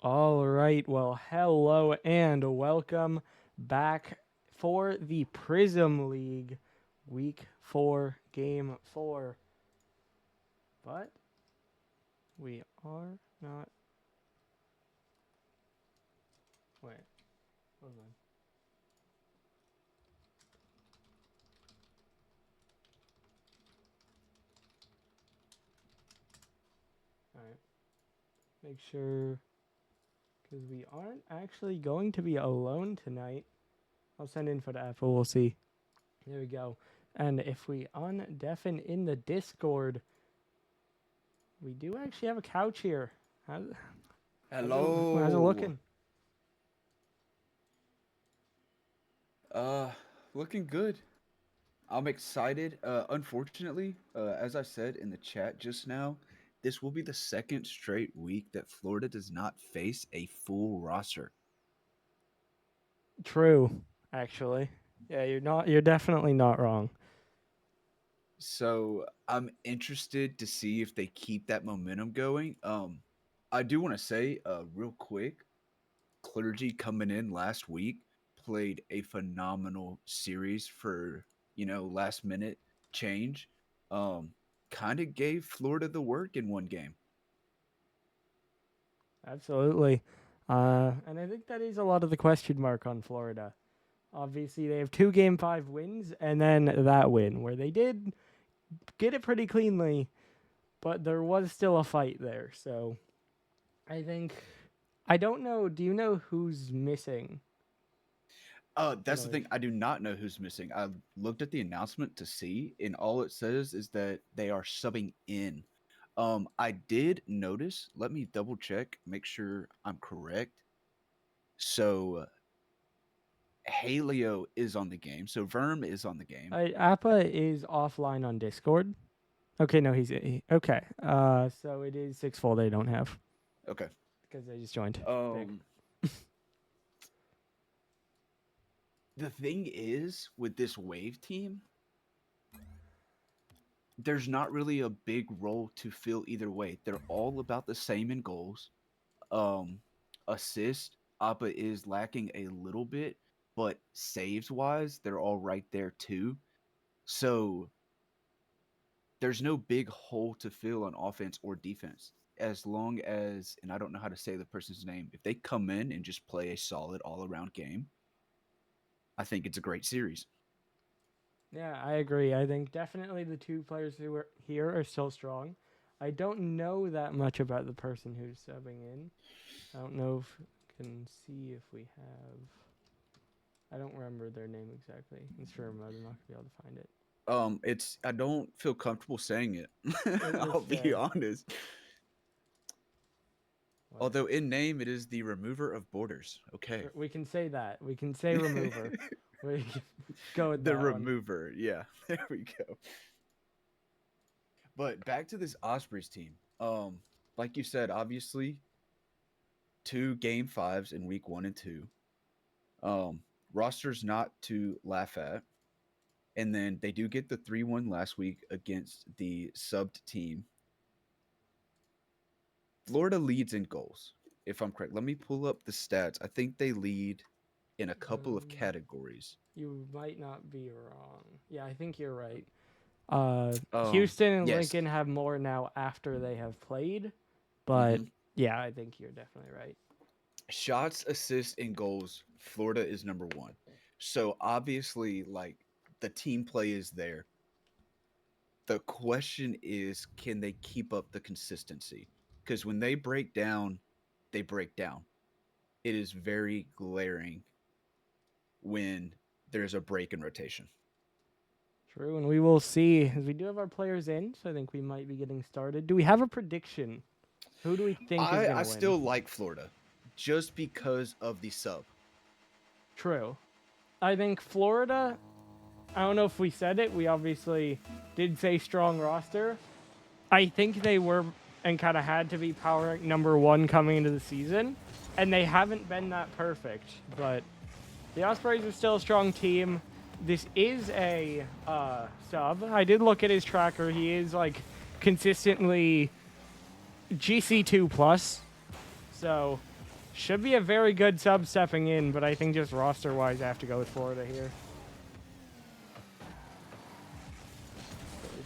All right. Well, hello and welcome back for the Prism League Week 4, Game 4. But we are not. Wait. Hold on. All right. Make sure. Because we aren't actually going to be alone tonight. I'll send info to Apple. We'll see. There we go. And if we undeafen in the Discord, we do actually have a couch here. How's it Hello. looking? Uh, Looking good. I'm excited. Unfortunately, as I said in the chat just now, this will be the second straight week that Florida does not face a full roster. True, actually. Yeah, you're definitely not wrong. So I'm interested to see if they keep that momentum going. I do want to say, real quick, Clergy coming in last week played a phenomenal series for, last minute change. Um, Kind of gave Florida the work in one game. Absolutely. And I think that is a lot of the question mark on Florida. Obviously, they have 2 Game 5 wins and then that win where they did get it pretty cleanly, but there was still a fight there. So I think I don't know. Do you know who's missing? That's the thing. I do not know who's missing. I looked at the announcement to see, and all it says is that they are subbing in. I did notice. Let me double check, make sure I'm correct. So Halio is on the game. So Verm is on the game. Appa is offline on Discord. Okay, no, okay. So it is 6 full they don't have Okay. because they just joined. Big. Um, the thing is with this wave team, there's not really a big role to fill either way. They're all about the same in goals. Um, Assist, Appa is lacking a little bit, but saves wise, they're all right there too. So there's no big hole to fill on offense or defense. As long as, and I don't know how to say the person's name, if they come in and just play a solid all around game, I think it's a great series. Yeah, I agree. I think definitely the two players who are here are still strong. I don't know that much about the person who's subbing in. I don't know if I can see if we have. I don't remember their name exactly. I'm sure I'm not gonna be able to find it. It's I don't feel comfortable saying it. I'll be Understood. honest. What? Although in name it is the remover of borders. Okay. Sure, we can say that. We can say remover. We can go with The that one. remover. Yeah, there we go. But back to this Ospreys team. Like you said, obviously 2 Game 5s in week 1 and 2. Um, Rosters not to laugh at. And then they do get the 3-1 last week against the subbed team. Florida leads in goals, if I'm correct. Let me pull up the stats. I think they lead in a couple of Um, categories. you might not be wrong. Yeah, I think you're right. Houston and Yes. Lincoln have more now after they have played, but Hmm. yeah, I think you're definitely right. Shots, assists, and goals. Florida is number one. So obviously, like the team play is there. The question is, can they keep up the consistency? Because when they break down, they break down. It is very glaring when there's a break in rotation. True, and we will see as we do have our players in, so I think we might be getting started. Do we have a prediction? Who do we think is I gonna win? still like Florida just because of the sub. True. I think Florida. I don't know if we said it. We obviously did say strong roster. I think they were and kind of had to be power rank number one coming into the season, and they haven't been that perfect. But the Ospreys are still a strong team. This is a sub. I did look at his tracker. He is like consistently GC2 plus. So Should be a very good sub stepping in, but I think just roster-wise, I have to go with Florida here.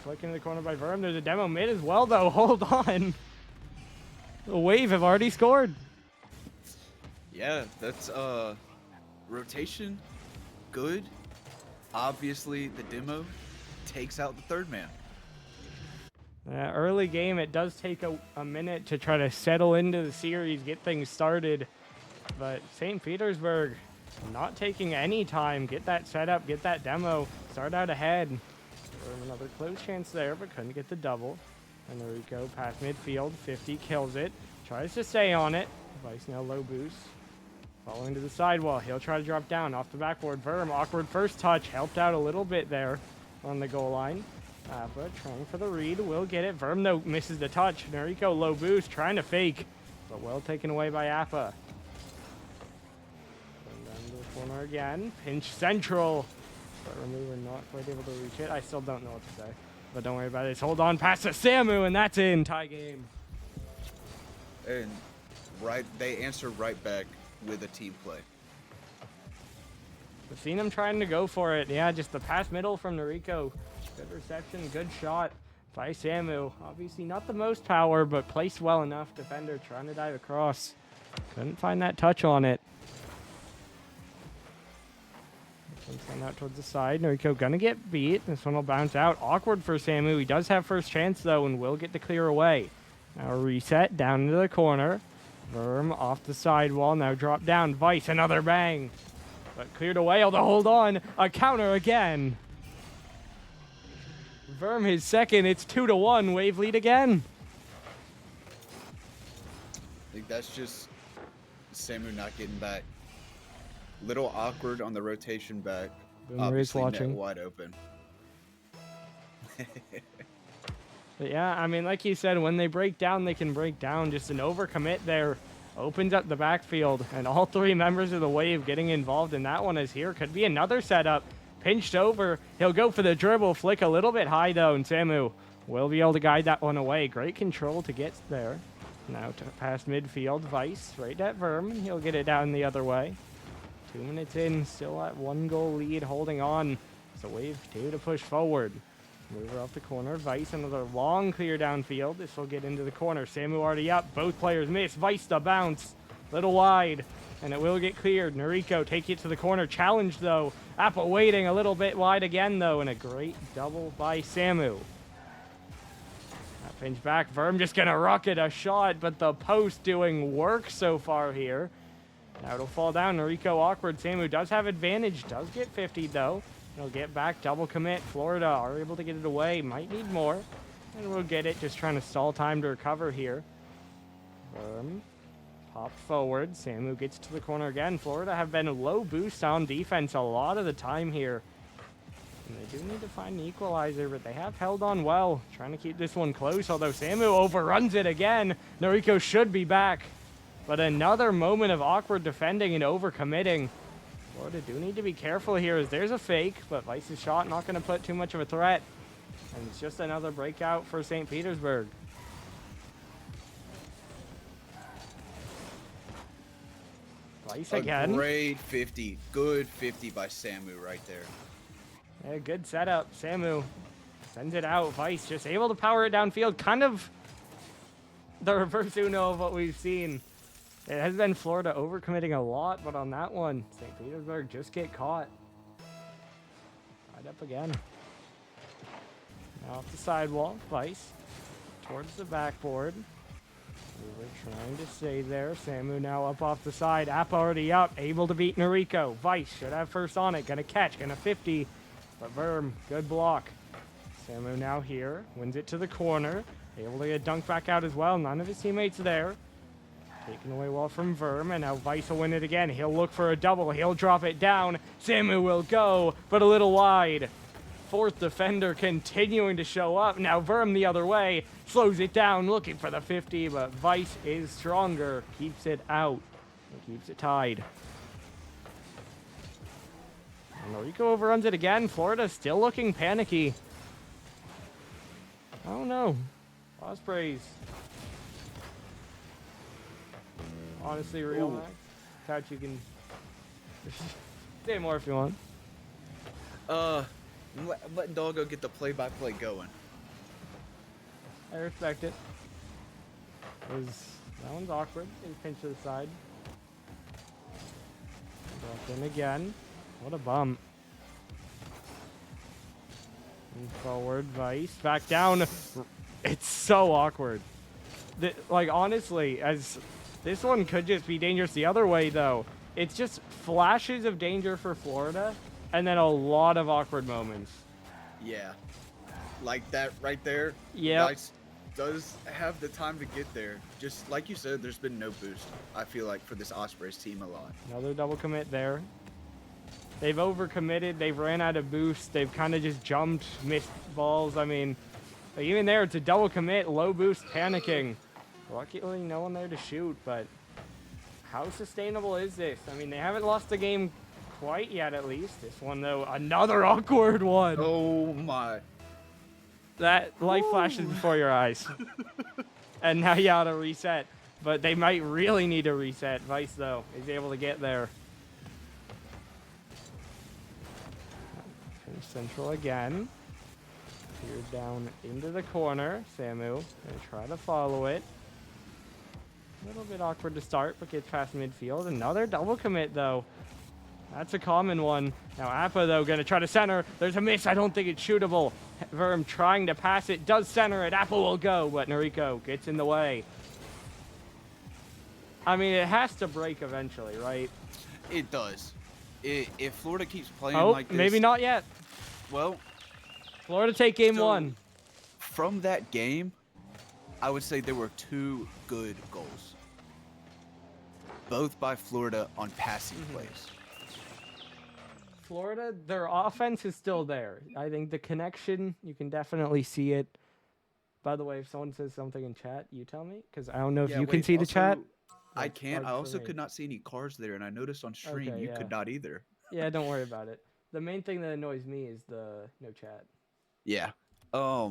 Flicking in the corner by Verm. There's a demo mid as well, though. Hold on. The Wave have already scored. Yeah, that's rotation. Good. Obviously, the demo takes out the third man. Early game, it does take a minute to try to settle into the series, get things started. But St. Petersburg not taking any time. Get that setup, get that demo, start out ahead. Another close chance there, but couldn't get the double. And there we go, past midfield. 50 kills it. Tries to stay on it. Vice now low boost. Following to the sidewall. He'll try to drop down off the backboard. Verm, awkward first touch. Helped out a little bit there on the goal line. Appa trying for the read. Will get it. Verm, though, misses the touch. Noriko low boost. Trying to fake. But well taken away by Appa. Going down to the corner again. Pinch central. But we were not quite able to reach it. I still don't know what to say. But don't worry about it. Just hold on past the Samu, and that's in. Tie game. And they answer right back with a team play. We've seen him trying to go for it. Yeah, just the pass middle from Noriko. Good reception, good shot by Samu. Obviously not the most power, but placed well enough. Defender trying to dive across. Couldn't find that touch on it. Send out towards the side. Noriko gonna get beat. This one will bounce out. Awkward for Samu. He does have first chance though and will get the clear away. Now reset down into the corner. Verm off the sidewall. Now drop down. Vice, another bang. But cleared away. Although hold on. A counter again. Verm his second. It's 2-1. Wave lead again. I think that's just Samu not getting back. Little awkward on the rotation back. Boomer is watching. Net wide open. But yeah, I mean, like you said, when they break down, they can break down. Just an overcommit there opens up the backfield, and all three members of the Wave getting involved in that one is here. Could be another setup. Pinched over. He'll go for the dribble. Flick a little bit high, though, and Samu will be able to guide that one away. Great control to get there. Now to past midfield. Vice right at Verm. He'll get it down the other way. 2 minutes in, still at 1-goal lead, holding on. So Wave 2 to push forward. Mover off the corner. Vice, another long clear downfield. This will get into the corner. Samu already up. Both players miss. Vice the bounce. Little wide. And it will get cleared. Noriko take it to the corner. Challenge, though. Apple waiting a little bit wide again, though. And a great double by Samu. That pinch back. Verm just going to rocket a shot, but the post doing work so far here. Now it'll fall down. Noriko awkward. Samu does have advantage. Does get 50, though. He'll get back. Double commit. Florida are able to get it away. Might need more. And we'll get it. Just trying to stall time to recover here. Pop forward. Samu gets to the corner again. Florida have been low boost on defense a lot of the time here. And they do need to find an equalizer, but they have held on well. Trying to keep this one close, although Samu overruns it again. Noriko should be back. But another moment of awkward defending and overcommitting. Florida do need to be careful here as there's a fake, but Vice's shot not going to put too much of a threat. And it's just another breakout for St. Petersburg. Vice again. A great 50. Good 50 by Samu right there. Yeah, good setup. Samu sends it out. Vice just able to power it downfield. Kind of the reverse Uno of what we've seen. It has been Florida overcommitting a lot, but on that one, St. Petersburg just get caught. Right up again. Now off the sidewall, Vice towards the backboard. We were trying to stay there. Samu now up off the side. App already up, able to beat Noriko. Vice should have first on it. Gonna catch, gonna 50. But Verm, good block. Samu now here, wins it to the corner. Able to get dunked back out as well. None of his teammates there. Taken away well from Verm, and now Vice will win it again. He'll look for a double. He'll drop it down. Samu will go, but a little wide. Fourth defender continuing to show up. Now Verm the other way. Slows it down, looking for the 50, but Vice is stronger. Keeps it out. And keeps it tied. And Noriko overruns it again. Florida still looking panicky. I don't know. Ospreys. honestly, real Ooh. max. Couch, you can say more if you want. I'm letting Doggo get the play-by-play going. I respect it. That one's awkward. He's pinched to the side. Drop in again. What a bump. And forward, Vice. Back down. It's so awkward. Like, honestly, as this one could just be dangerous the other way, though. It's just flashes of danger for Florida, and then a lot of awkward moments. Yeah. Like that right there. Yeah. Vice does have the time to get there. Just like you said, there's been no boost, I feel like, for this Ospreys team a lot. Another double commit there. They've overcommitted. They've ran out of boost. They've kind of just jumped, missed balls. I mean, even there, it's a double commit, low boost, panicking. Luckily, no one there to shoot, but how sustainable is this? I mean, they haven't lost the game quite yet, at least. This one, though, another awkward one. Oh, my. That light flashes before your eyes. And now you gotta reset. But they might really need to reset. Vice, though, is able to get there. Finish central again. Peered down into the corner. Samu gonna try to follow it. A little bit awkward to start, but gets past midfield. Another double commit, though. That's a common one. Now Appa, though, gonna try to center. There's a miss. I don't think it's shootable. Verm trying to pass it. Does center it. Appa will go, but Noriko gets in the way. I mean, it has to break eventually, right? It does. If Florida keeps playing like this... maybe not yet. Well... Florida take game so, one. From that game, I would say there were 2 good goals. Both by Florida on passing plays. Florida, their offense is still there. I think the connection, you can definitely see it. By the way, if someone says something in chat, you tell me, because I don't know if you can see the chat. I can't. I also me. could not see any cards there, and I noticed on stream you could not either. Yeah, don't worry about it. The main thing that annoys me is the no chat. Yeah. I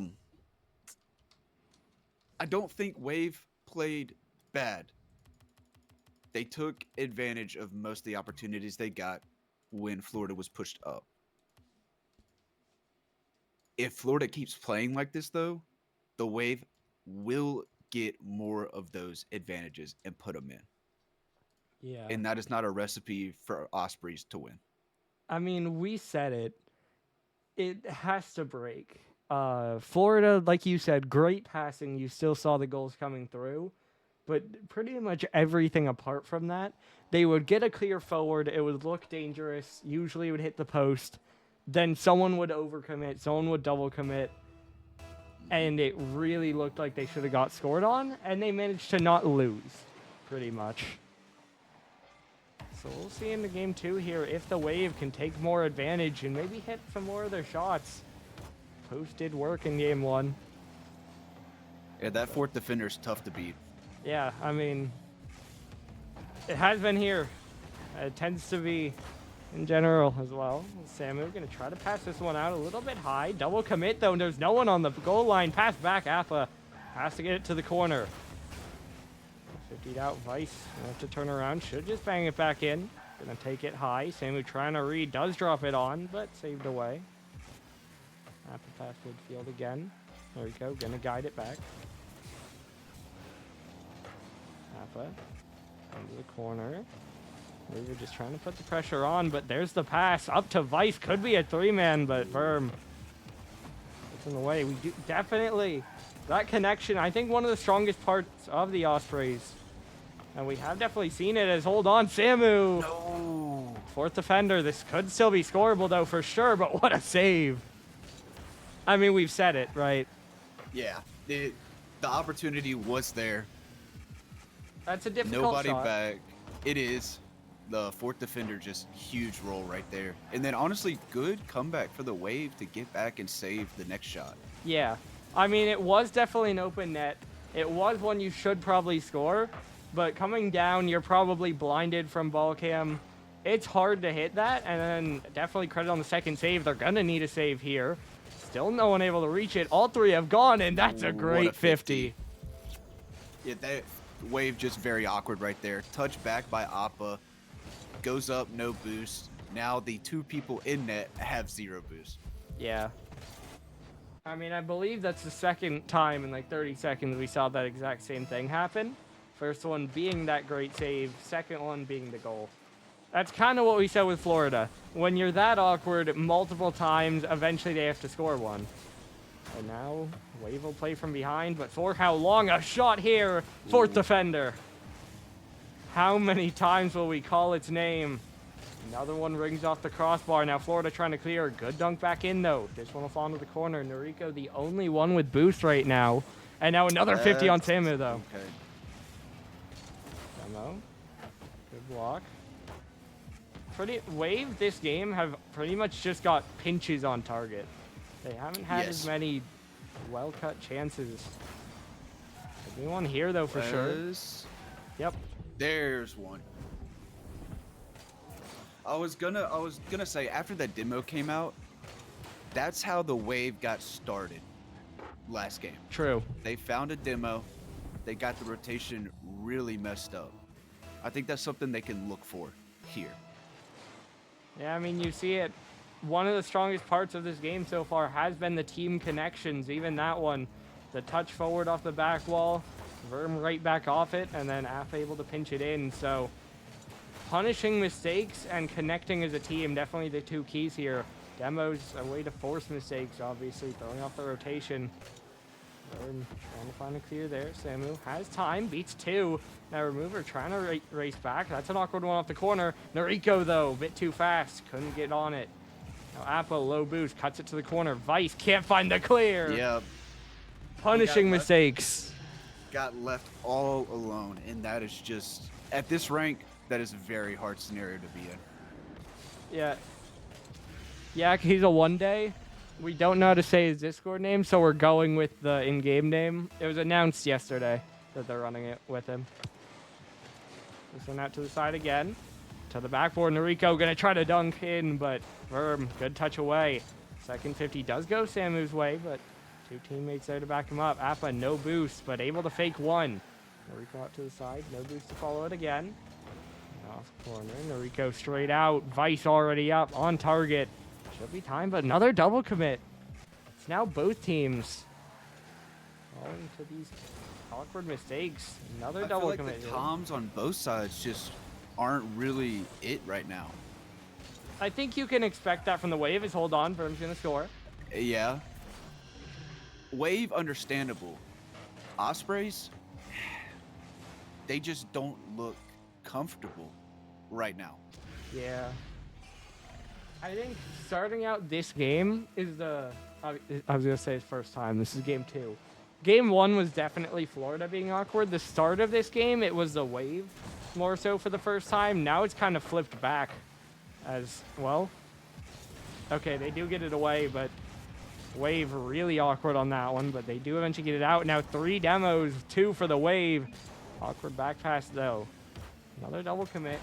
don't think Wave played bad. They took advantage of most of the opportunities they got when Florida was pushed up. If Florida keeps playing like this, though, the Wave will get more of those advantages and put them in. Yeah. And that is not a recipe for Ospreys to win. I mean, we said it. It has to break. Florida, like you said, great passing. You still saw the goals coming through. But pretty much everything apart from that, they would get a clear forward. It would look dangerous. Usually it would hit the post. Then someone would overcommit. Someone would double commit. And it really looked like they should have got scored on. And they managed to not lose, pretty much. So we'll see in the game 2 here if the Wave can take more advantage and maybe hit some more of their shots. Post did work in game 1. Yeah, that 4th defender is tough to beat. Yeah, I mean, it has been here. It tends to be in general as well. Samu going to try to pass this one out a little bit high. Double commit, though, and there's no one on the goal line. Pass back, Appa has to get it to the corner. 50'd out, Vice. Have to turn around. Should just bang it back in. Going to take it high. Samu trying to read. Does drop it on, but saved away. Appa pass midfield again. There we go. Going to guide it back. Appa into the corner. We were just trying to put the pressure on, but there's the pass up to Vice. Could be a 3-man, but Verm gets in the way. We do definitely that connection. I think one of the strongest parts of the Ospreys, and we have definitely seen it. As hold on, Samu. No. 4th defender. This could still be scoreable though for sure. But what a save! I mean, we've said it, right? Yeah, the opportunity was there. That's a difficult Nobody shot. back. It is. The 4th defender, just huge role right there. And then honestly, good comeback for the Wave to get back and save the next shot. Yeah. I mean, it was definitely an open net. It was one you should probably score. But coming down, you're probably blinded from ball cam. It's hard to hit that. And then definitely credit on the second save. They're going to need a save here. Still no one able to reach it. All 3 have gone, and that's a great 50. Yeah, Wave just very awkward right there. Touch back by Appa. Goes up, no boost. Now the two people in net have 0 boost. Yeah. I mean, I believe that's the second time in like 30 seconds we saw that exact same thing happen. First one being that great save, second one being the goal. That's kind of what we said with Florida. When you're that awkward multiple times, eventually they have to score one. And now, Wave will play from behind, but for how long? A shot here, fourth defender. How many times will we call its name? Another one rings off the crossbar. Now Florida trying to clear. Good dunk back in, though. This one will fall into the corner. Noriko, the only one with boost right now. And now another 50 on Samu, though. Okay. Demo. Good block. Wave this game have pretty much just got pinches on target. They haven't had as many well-cut chances. Could be one here, though, for sure. Yep. There's one. I was gonna say after that demo came out, that's how the Wave got started last game. True. They found a demo, they got the rotation really messed up. I think that's something they can look for here. Yeah, I mean, you see it. One of the strongest parts of this game so far has been the team connections. Even that one, the touch forward off the back wall, Verm right back off it, and then Aff able to pinch it in. So punishing mistakes and connecting as a team, definitely the two keys here. Demo's a way to force mistakes, obviously, throwing off the rotation. Verm trying to find a clear there. Samu has time, beats 2. Now Remover trying to race back. That's an awkward one off the corner. Noriko, though, a bit too fast. Couldn't get on it. Now Appa, low boost, cuts it to the corner. Vice can't find the clear. Yeah. Punishing mistakes. Got left all alone, and that is just, at this rank, that is a very hard scenario to be in. Yeah. Yeah, he's a one-day. We don't know how to say his Discord name, so we're going with the in-game name. It was announced yesterday that they're running it with him. This one out to the side again. To the backboard, Noriko gonna try to dunk in, but Verm, good touch away. Second 50 does go Samu's way, but two teammates there to back him up. Appa, no boost, but able to fake one. Noriko out to the side, no boost to follow it again. Off corner, Noriko straight out. Vice already up, on target. Should be time, but another double commit. It's now both teams falling to these awkward mistakes. Another double feel like commit. The comms on both sides just aren't really it right now. I think you can expect that from the Wave. Is hold on, Verm's gonna score. Yeah. Wave, understandable. Ospreys, they just don't look comfortable right now. Yeah. I think starting out this game is the... I was going to say it's first time. This is game 2. Game 1 was definitely Florida being awkward. The start of this game, it was the Wave more so for the first time. Now it's kind of flipped back as, well... Okay, they do get it away, but Wave really awkward on that one, but they do eventually get it out. Now 3 demos, 2 for the Wave. Awkward back pass, though. Another double commit.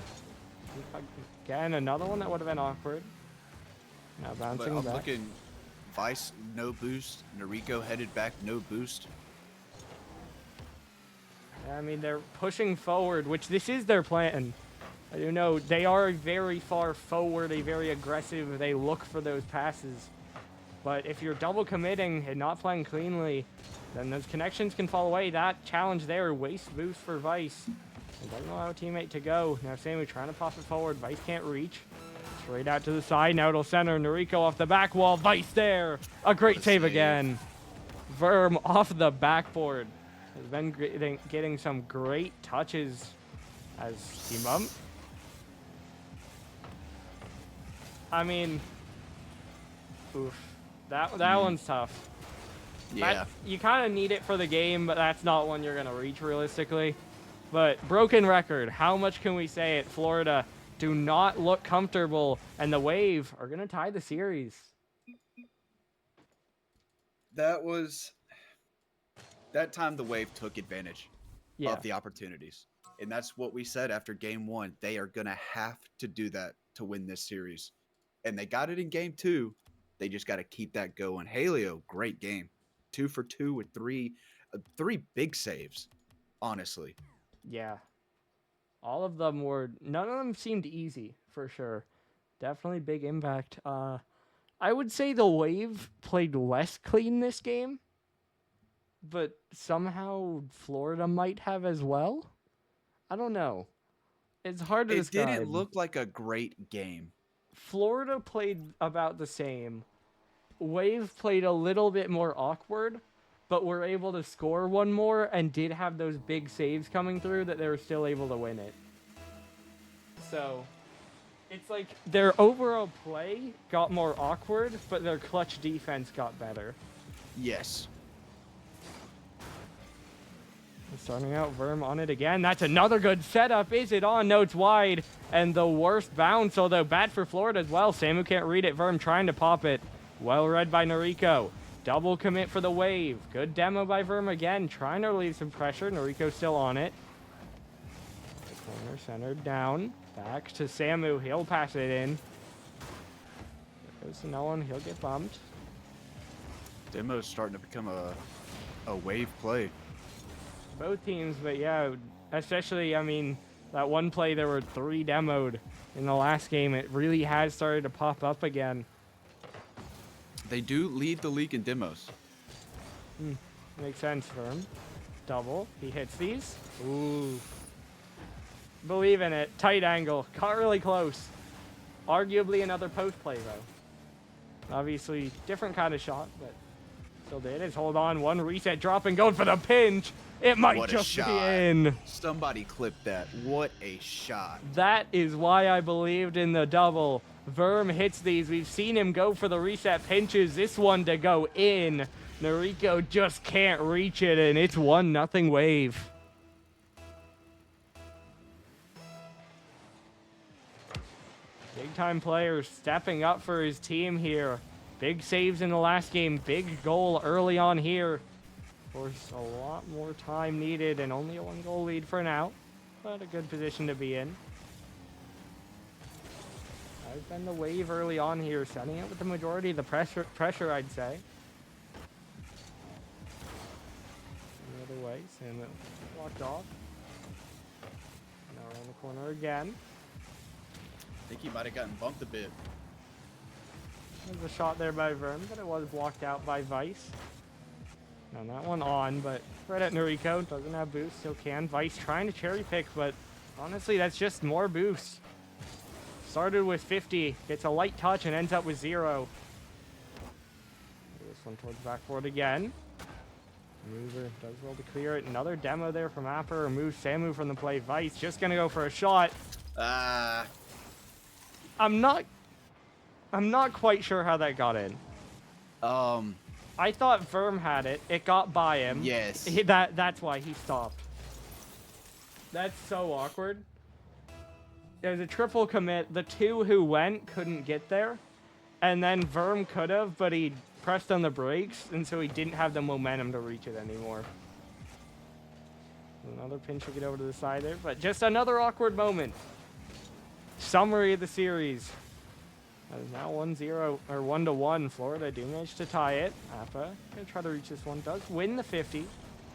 Again, another one that would have been awkward. Now bouncing I'm back. looking Vice, no boost. Noriko headed back, no boost. I mean, they're pushing forward, which this is their plan. I do know they are very far forward, very aggressive. They look for those passes. But if you're double committing and not playing cleanly, then those connections can fall away. That challenge there, waste boost for Vice. Doesn't allow a teammate to go. Now Samu trying to pop it forward. Vice can't reach. Straight out to the side. Now it'll center. Noriko off the back wall. Vice there. A great save again. Verm off the backboard. Has been getting some great touches as he bumped. I mean, oof. That one's tough. Yeah. You kind of need it for the game, but that's not one you're going to reach realistically. But broken record, how much can we say it? Florida do not look comfortable, and the Wave are going to tie the series. That time the Wave took advantage of the opportunities. And that's what we said after game 1. They are going to have to do that to win this series. And they got it in game 2. They just got to keep that going. Halio, great game. 2 for 2 with three big saves, honestly. Yeah. All of them were, none of them seemed easy, for sure. Definitely big impact. I would say the Wave played less clean this game, but somehow Florida might have as well. I don't know. It's hard to It didn't describe. look like a great game. Florida played about the same. Wave played a little bit more awkward, but were able to score one more and did have those big saves coming through that they were still able to win it. So, it's like their overall play got more awkward, but their clutch defense got better. Yes. Starting out, Verm on it again. That's another good setup. Is it on? No, it's wide. And the worst bounce, although bad for Florida as well. Samu can't read it. Verm trying to pop it. Well read by Noriko. Double commit for the Wave. Good demo by Verm again. Trying to relieve some pressure. Noriko still on it. The corner centered down. Back to Samu. He'll pass it in. There goes to no one. He'll get bumped. Demo's starting to become a Wave play. Both teams, but yeah, especially, I mean, that one play there were 3 demoed in the last game. It really has started to pop up again. They do lead the league in demos. Makes sense for him. Double. He hits these. Ooh. Believe in it. Tight angle. Got really close. Arguably another post play, though. Obviously, different kind of shot, but still did. Is hold on. One reset drop and going for the pinch. It might What a just be shot. in. Somebody clipped that. What a shot. That is why I believed in the double. Verm hits these. We've seen him go for the reset pinches. This one to go in. Noriko just can't reach it, and it's 1-0 Wave. Big time player stepping up for his team here. Big saves in the last game. Big goal early on here. Of course, a lot more time needed and only a 1-goal lead for now. But a good position to be in. I've been the Wave early on here, setting it with the majority of the pressure I'd say. The other way, Sam blocked off. Now around the corner again. I think he might have gotten bumped a bit. There's a shot there by Verm, but it was blocked out by Vice. Now that one on, but right at Noriko. Doesn't have boost, still can. Vice trying to cherry pick, but honestly, that's just more boost. Started with 50, gets a light touch and ends up with 0. This one towards backboard again. Mover does well to clear it. Another demo there from Apper. Removes Samu from the play. Vice just gonna go for a shot. I'm not quite sure how that got in. I thought Verm had it. It got by him. Yes. That's why he stopped. That's so awkward. There's a triple commit. The 2 who went couldn't get there. And then Verm could have, but he pressed on the brakes, and so he didn't have the momentum to reach it anymore. Another pinch to get over to the side there, but just another awkward moment. Summary of the series. That is now 1-0 or 1-1. Florida do manage to tie it. Appa gonna try to reach this one. Does win the 50.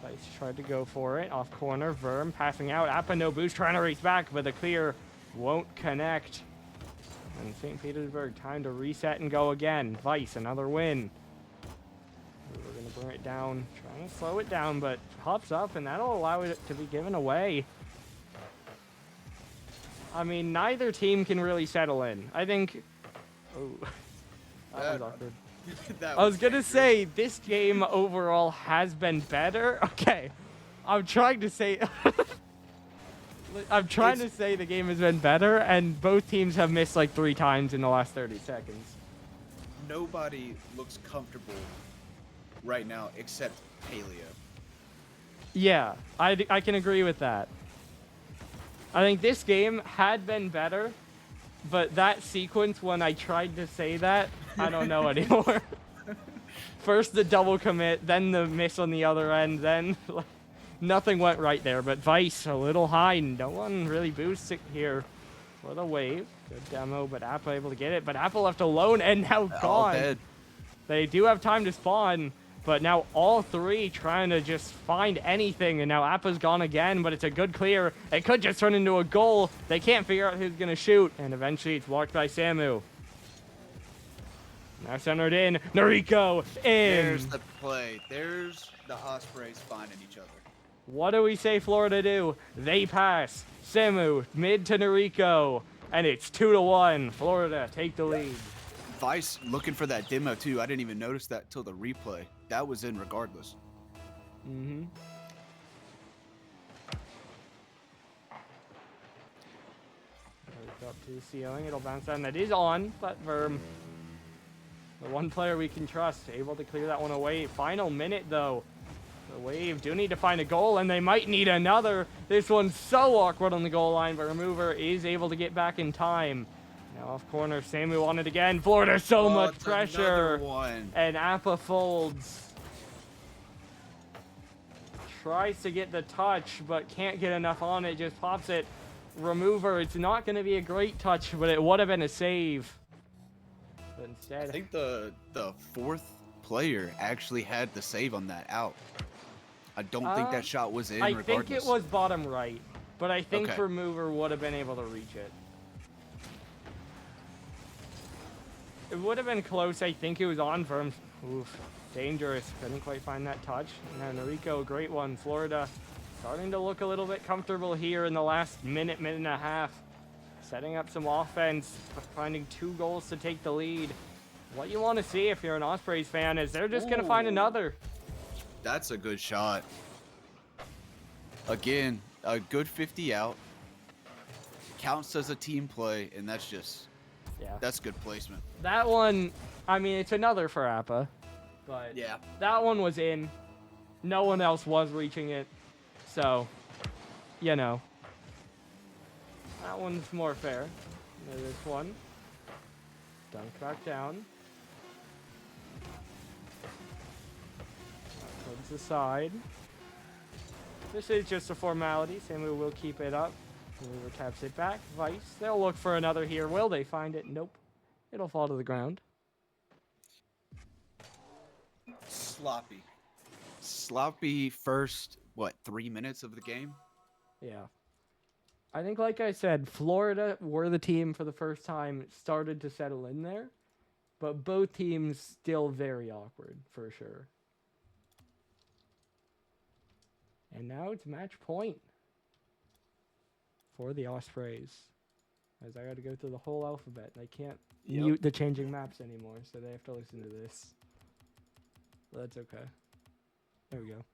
Vice tried to go for it. Off corner. Verm passing out. Appa no boost. Trying to race back, but the clear won't connect. And St. Petersburg time to reset and go again. Vice another win. We're gonna bring it down. Trying to slow it down, but hops up, and that'll allow it to be given away. I mean, neither team can really settle in. I think. Oh, that was awkward. I was gonna say this game overall has been better. Okay, I'm trying to say. to say the game has been better, and both teams have missed like 3 times in the last 30 seconds. Nobody looks comfortable right now except Paleo. Yeah, I can agree with that. I think this game had been better, but that sequence when I tried to say that, I don't know anymore. First the double commit, then the miss on the other end, then nothing went right there. But Vice a little high, no one really boosts it here for the Wave. Good demo, but Appa able to get it, but Appa left alone and now All gone. dead. They do have time to spawn. But now all three trying to just find anything, and now Appa's gone again, but it's a good clear. It could just turn into a goal. They can't figure out who's going to shoot, and eventually it's blocked by Samu. Now centered in. Noriko in. There's the play. There's the Ospreys finding each other. What do we say Florida do? They pass. Samu mid to Noriko, and it's 2-1. Florida take the lead. Vice looking for that demo too. I didn't even notice that till the replay. That was in regardless. Mm-hmm. Up to the ceiling. It'll bounce down. That is on, but Verm, the one player we can trust, able to clear that one away. Final minute though. The Wave do need to find a goal, and they might need another. This one's so awkward on the goal line, but Remover is able to get back in time. Now off corner, Samu on it again. Florida, so much pressure. And Appa folds. Tries to get the touch, but can't get enough on it. Just pops it. Remover, it's not going to be a great touch, but it would have been a save. But instead, I think the fourth player actually had the save on that out. I don't think that shot was in regardless. I think it was bottom right, but I think Okay. Remover would have been able to reach it. It would have been close. I think it was on Verm. Oof. Dangerous. Couldn't quite find that touch. Now Noriko, great one. Florida starting to look a little bit comfortable here in the last minute and a half. Setting up some offense, finding 2 goals to take the lead. What you want to see if you're an Ospreys fan is they're just going to find another. That's a good shot. Again, a good 50 out. Counts as a team play, and that's just... Yeah. That's good placement. That one, I mean, it's another for Appa, but Yeah. that one was in. No one else was reaching it, so, you know. That one's more fair than this one. Dunk back down. Towards the side. This is just a formality. Samu will keep it up. Remover taps it back. Vice. They'll look for another here. Will they find it? Nope. It'll fall to the ground. Sloppy. Sloppy first, 3 minutes of the game? Yeah. I think, like I said, Florida were the team for the first time, started to settle in there. But both teams still very awkward, for sure. And now it's match point for the Ospreys. As I got to go through the whole alphabet. I can't mute the changing maps anymore, so they have to listen to this. But that's okay. There we go.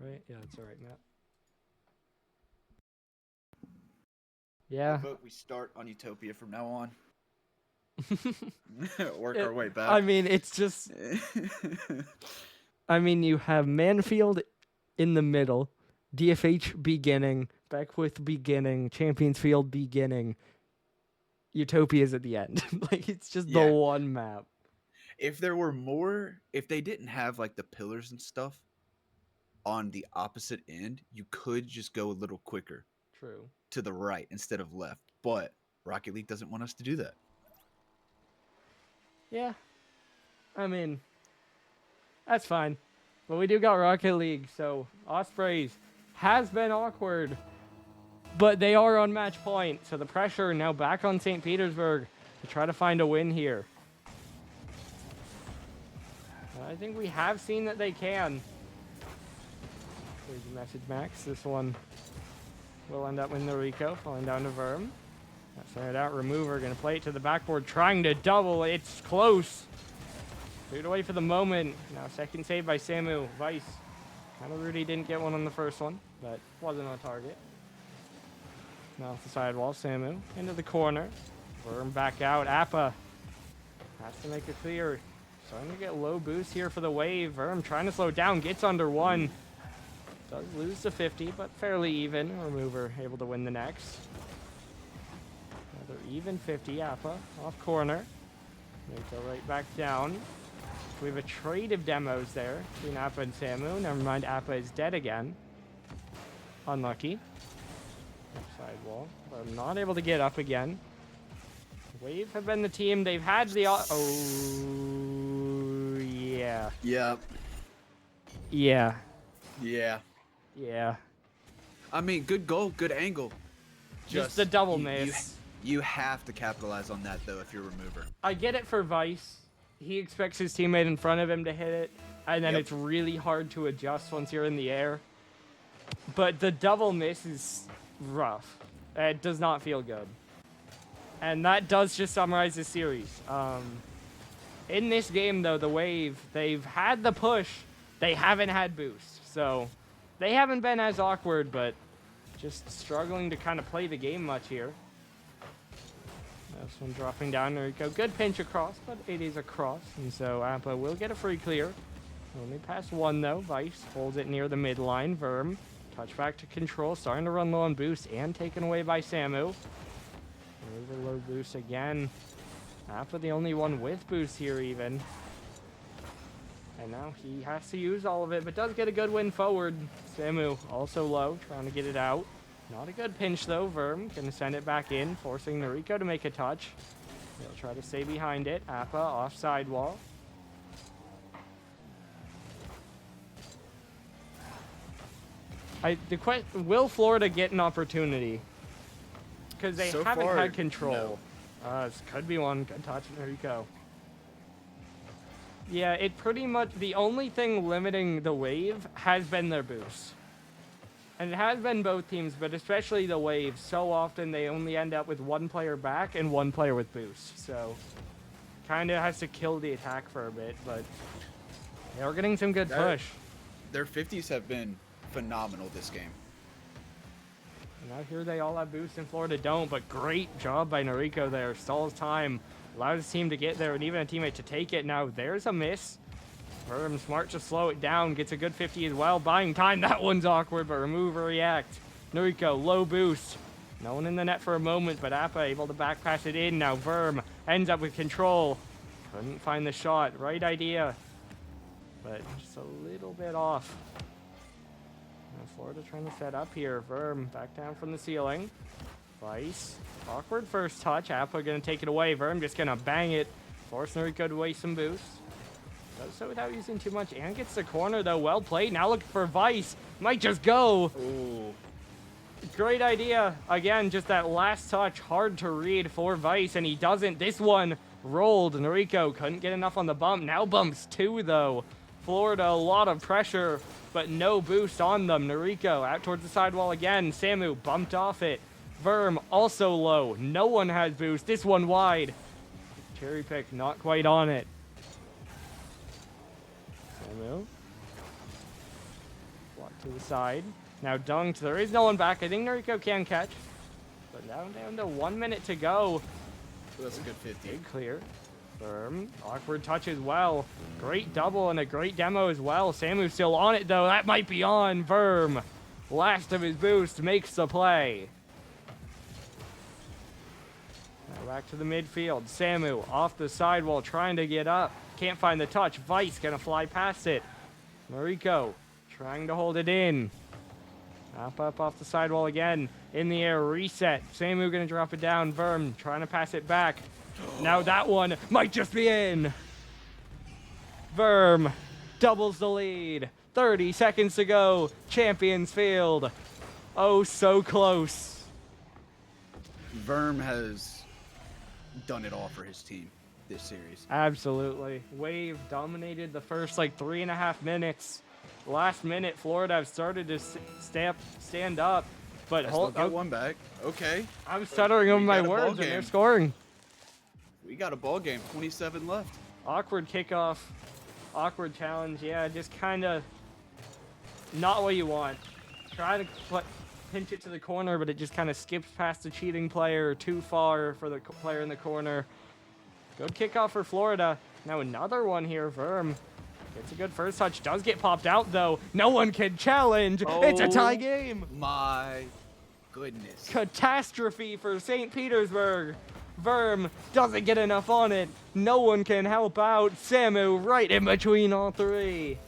Right? Yeah, that's alright, Matt. Yeah. But we start on Utopia from now on. Work our way back. I mean, it's just... I mean, you have Manfield in the middle, DFH beginning, Beckwith beginning, Champions Field beginning, Utopia's at the end. Like, it's just the one map. If there were more, if they didn't have like the pillars and stuff on the opposite end, you could just go a little quicker. True. To the right instead of left. But Rocket League doesn't want us to do that. Yeah. I mean, that's fine. But we do got Rocket League, so Ospreys has been awkward. But they are on match point, so the pressure now back on St. Petersburg to try to find a win here. I think we have seen that they can. There's a message, Max. This one will end up with Noriko, falling down to Verm. That's it out. Remover going to play it to the backboard, trying to double. It's close. Cleared away for the moment. Now second save by Samu. Vice. Kind of rude he didn't get one on the first one, but wasn't on target. Now off the sidewall, Samu into the corner. Verm back out. Appa has to make a clear. Starting to get low boost here for the Wave. Verm trying to slow down, gets under one. Does lose to 50, but fairly even. Remover able to win the next. Another even 50. Appa off corner. They go right back down. We have a trade of demos there between Appa and Samu. Never mind, Appa is dead again. Unlucky. Sidewall. But not able to get up again. Wave have been the team. They've had the... Oh, yeah. Yeah. Yep. Yeah. Yeah. Yeah. I mean, good goal, good angle. Just the double you, miss. You have to capitalize on that, though, if you're a remover. I get it for Vice. He expects his teammate in front of him to hit it, and then it's really hard to adjust once you're in the air. But the double miss is rough. It does not feel good. And that does just summarize the series. In this game, though, the Wave, they've had the push. They haven't had boost. So they haven't been as awkward, but just struggling to kind of play the game much here. This one dropping down, Rico. Good pinch across, but it is a cross. And so Appa will get a free clear. Only past one, though. Vice holds it near the midline. Verm, touchback to control. Starting to run low on boost and taken away by Samu. Over low boost again. Appa the only one with boost here even. And now he has to use all of it, but does get a good win forward. Samu also low, trying to get it out. Not a good pinch though. Verm can send it back in, forcing Noriko to make a touch. He'll try to stay behind it. Appa off sidewall. Will Florida get an opportunity? Because they haven't had control. No. This could be one. Good touch, Noriko. Yeah, it pretty much, the only thing limiting the Wave has been their boost. And it has been both teams, but especially the Wave. So often they only end up with one player back and one player with boost. So, kind of has to kill the attack for a bit, but they are getting some good push. Their 50s have been phenomenal this game. And out here they all have boost and Florida don't, but great job by Noriko there. Stalls time, allows his team to get there and even a teammate to take it. Now there's a miss. Verm smart to slow it down, gets a good 50 as well, buying time. That one's awkward, but remove or react. Noriko, low boost. No one in the net for a moment, but Appa able to back pass it in. Now Verm ends up with control. Couldn't find the shot. Right idea, but just a little bit off. Now Florida trying to set up here. Verm back down from the ceiling. Vice, awkward first touch. Appa gonna take it away. Verm just gonna bang it. Force Noriko to waste some boost. Does so without using too much and gets the corner though. Well played. Now looking for Vice. Might just go. Ooh. Great idea. Again, just that last touch. Hard to read for Vice, and he doesn't. This one rolled. Noriko couldn't get enough on the bump. Now bumps two though. Florida, a lot of pressure, but no boost on them. Noriko out towards the sidewall again. Samu bumped off it. Verm also low. No one has boost. This one wide. Cherry pick not quite on it. Samu. Block to the side. Now dunked. There is no one back. I think Noriko can catch. But now down to 1 minute to go. That's a good 50. Big clear. Verm. Awkward touch as well. Great double and a great demo as well. Samu's still on it though. That might be on. Verm. Last of his boost makes the play. Now back to the midfield. Samu off the sidewall trying to get up. Can't find the touch. Vice gonna fly past it. Noriko trying to hold it in. Up off the sidewall again. In the air, reset. Samu gonna drop it down. Verm trying to pass it back. Now that one might just be in. Verm doubles the lead. 30 seconds to go. Champions Field. Oh, so close. Verm has done it all for his team this series. Absolutely. Wave dominated the first like 3.5 minutes. Last minute, Florida have started to stand up, but hold get one back. Okay. I'm stuttering over my words, and they're scoring. We got a ball game. 27 left. Awkward kickoff, awkward challenge. Yeah, just kind of not what you want. Try to pinch it to the corner, but it just kind of skips past the cheating player too far for the player in the corner. Good kickoff for Florida. Now another one here. Verm gets a good first touch. Does get popped out, though. No one can challenge. Oh, it's a tie game. My goodness. Catastrophe for St. Petersburg. Verm doesn't get enough on it. No one can help out. Samu right in between all three.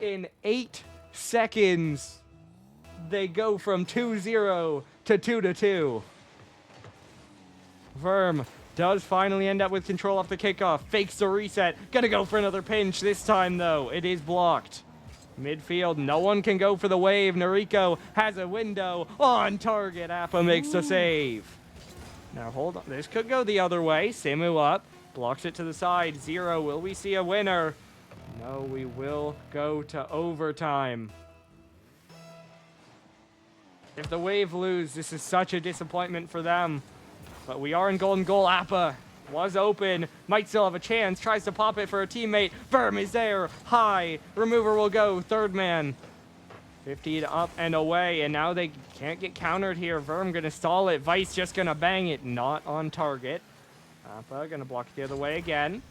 In 8 seconds, they go from 2-0 to 2-2. Verm does finally end up with control off the kickoff. Fakes the reset. Gonna go for another pinch. This time, though, it is blocked. Midfield, no one can go for the wave. Noriko has a window on target. Appa makes the save. Now, hold on. This could go the other way. Samu up. Blocks it to the side. 0. Will we see a winner? No, we will go to overtime. If the Wave lose, this is such a disappointment for them. But we are in golden goal. Appa was open. Might still have a chance. Tries to pop it for a teammate. Verm is there. High. Remover will go. Third man. 50 up and away. And now they can't get countered here. Verm going to stall it. Vice just going to bang it. Not on target. Appa going to block it the other way again.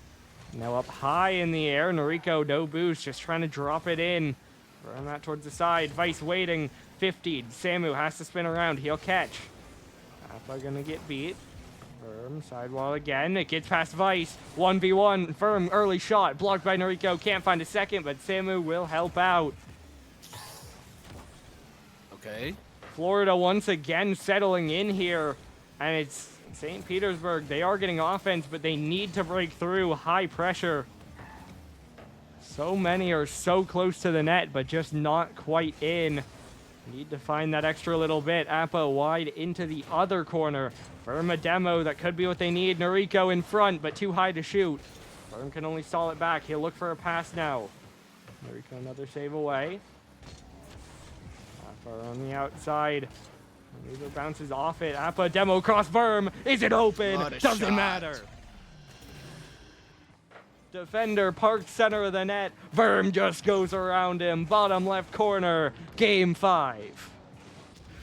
Now up high in the air. Noriko, no boost. Just trying to drop it in. Run that towards the side. Vice waiting. 50. Samu has to spin around. He'll catch. Appa gonna get beat. Verm, sidewall again. It gets past Vice. 1v1. Verm, early shot. Blocked by Noriko. Can't find a second, but Samu will help out. Okay. Florida once again settling in here. And it's St. Petersburg. They are getting offense, but they need to break through. High pressure. So many are so close to the net, but just not quite in. Need to find that extra little bit. Appa wide into the other corner. Verm a demo. That could be what they need. Noriko in front, but too high to shoot. Verm can only stall it back. He'll look for a pass now. Noriko another save away. Appa on the outside. Noriko bounces off it. Appa demo cross Verm. Is it open? Doesn't matter. Defender parked center of the net. Verm just goes around him. Bottom left corner. Game 5.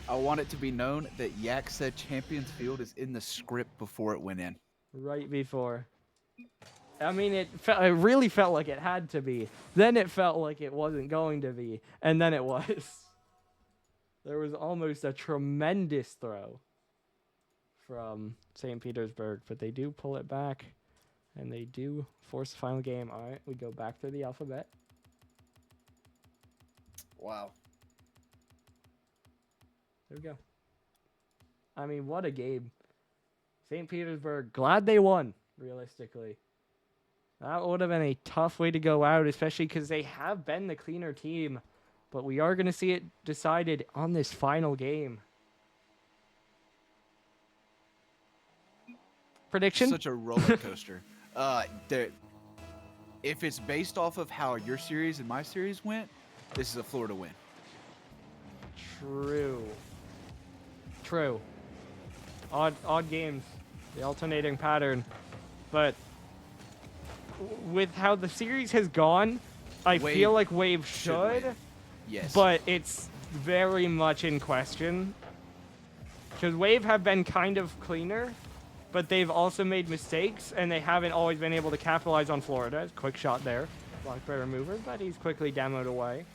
I want it to be known that Yak said Champions Field is in the script before it went in. Right before. I mean, it really felt like it had to be. Then it felt like it wasn't going to be. And then it was. There was almost a tremendous throw from St. Petersburg, but they do pull it back. And they do force the final game. All right, we go back to the alphabet. Wow. There we go. I mean, what a game. St. Petersburg, glad they won, realistically. That would have been a tough way to go out, especially because they have been the cleaner team. But we are going to see it decided on this final game. Prediction? Such a roller coaster. If it's based off of how your series and my series went, this is a Florida win. True. Odd games, the alternating pattern, but with how the series has gone, I feel like Wave should. Yes. But it's very much in question because Wave have been kind of cleaner. But they've also made mistakes, and they haven't always been able to capitalize on Florida. Quick shot there. Blocked by Remover, but he's quickly demoed away.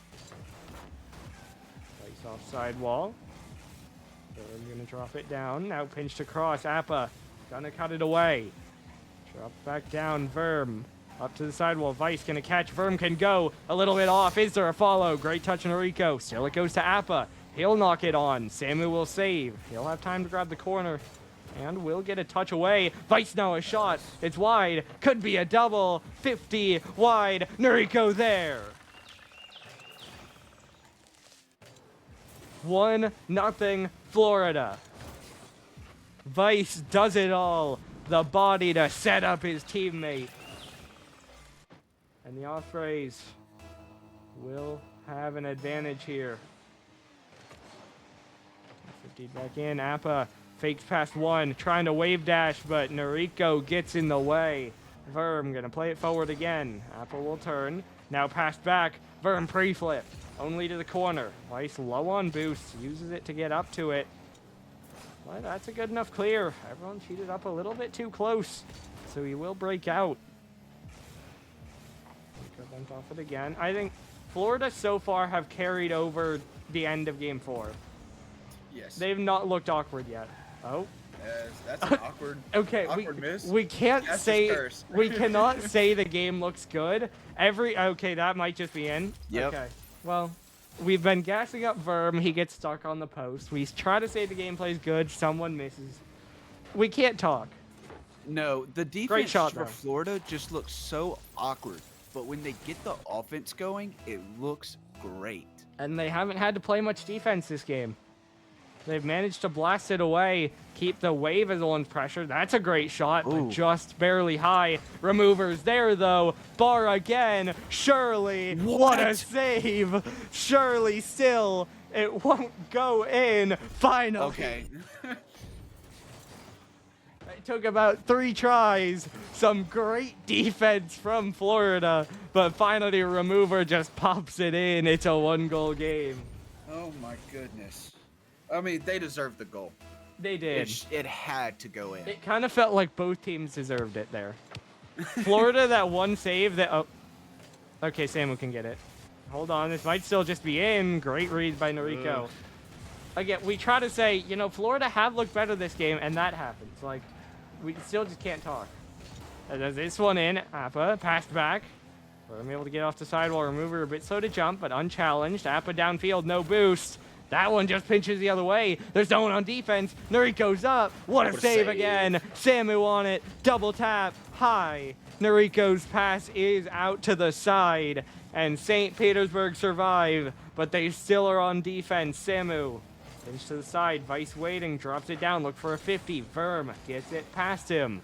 Place off sidewall. They're going to drop it down. Now pinched across. Appa gonna cut it away. Drop back down. Verm up to the sidewall. Vice gonna catch. Verm can go a little bit off. Is there a follow? Great touch on Noriko. Still it goes to Appa. He'll knock it on. Samu will save. He'll have time to grab the corner. And will get a touch away. Vice now a shot. It's wide. Could be a double. 50 wide. Noriko there. 1-0 Florida. Vice does it all. The body to set up his teammate. And the Ospreys will have an advantage here. 50 back in. Appa fakes past one, trying to wave dash, but Noriko gets in the way. Verm gonna play it forward again. Appa will turn. Now passed back. Verm pre-flip. Only to the corner. Vice low on boost. Uses it to get up to it. Well, that's a good enough clear. Everyone cheated up a little bit too close. So he will break out. Bent off it again. I think Florida so far have carried over the end of game 4. Yes. They've not looked awkward yet. Oh. That's an awkward. Okay, miss. we can't That's say his curse. we cannot say the game looks good. Okay, that might just be in. Yep. Okay. Well, we've been gassing up Verm. He gets stuck on the post. We try to say the gameplay's good. Someone misses. We can't talk. No, the Great defense shot, for though. Florida just looks so awkward. But when they get the offense going, it looks great. And they haven't had to play much defense this game. They've managed to blast it away, keep the wave as on pressure. That's a great shot, but Ooh. just barely high. Removers there, though. Bar again. Shirley. What a What? save. Shirley still. It won't go in. Finally. Okay. It took about 3 tries. Some great defense from Florida. But finally, Remover just pops it in. It's a 1-goal game. Oh my goodness. I mean, they deserved the goal. They did. It had to go in. It kind of felt like both teams deserved it there. Florida, that one save that... Oh. Okay, Samu can get it. Hold on. This might still just be in. Great read by Noriko. Ugh. Again, we try to say, you know, Florida have looked better this game, and that happens. Like, we still just can't talk. There's this one in. Appa passed back. I'm able to get off the sidewall. Remover a bit slow to jump, but unchallenged. Appa downfield, no boost. That one just pinches the other way. There's no one on defense. Noriko's up. What a save again. Samu on it. Double tap. High. Noriko's pass is out to the side. And St. Petersburg survive, but they still are on defense. Samu. Pinch to the side. Vice waiting. Drops it down. Look for a 50. Verm gets it past him.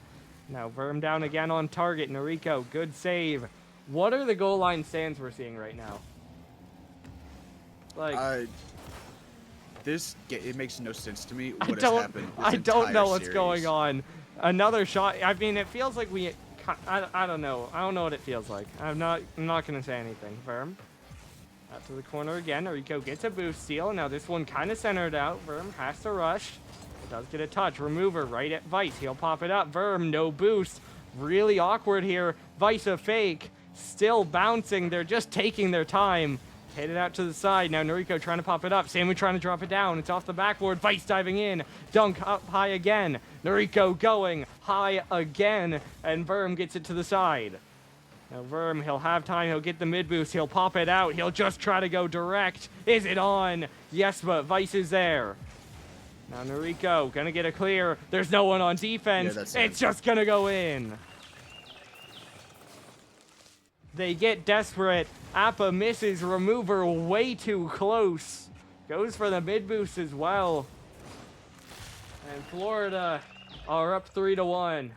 Now Verm down again on target. Noriko, good save. What are the goal line stands we're seeing right now? Like... It makes no sense to me what has happened. I don't know what's going on. Another shot. I mean, it feels like we... I don't know. I don't know what it feels like. I'm not going to say anything. Verm. Out to the corner again. Noriko gets a boost steal. Now this one kind of centered out. Verm has to rush. It does get a touch. Remover right at Vice. He'll pop it up. Verm, no boost. Really awkward here. Vice a fake. Still bouncing. They're just taking their time. Hit it out to the side. Now Noriko trying to pop it up. Samu trying to drop it down. It's off the backboard. Vice diving in. Dunk up high again. Noriko going high again. And Verm gets it to the side. Now Verm, he'll have time. He'll get the mid boost. He'll pop it out. He'll just try to go direct. Is it on? Yes, but Vice is there. Now Noriko gonna get a clear. There's no one on defense. Yeah, it's just gonna go in. They get desperate. Appa misses. Remover way too close. Goes for the mid boost as well. And Florida are up 3-1.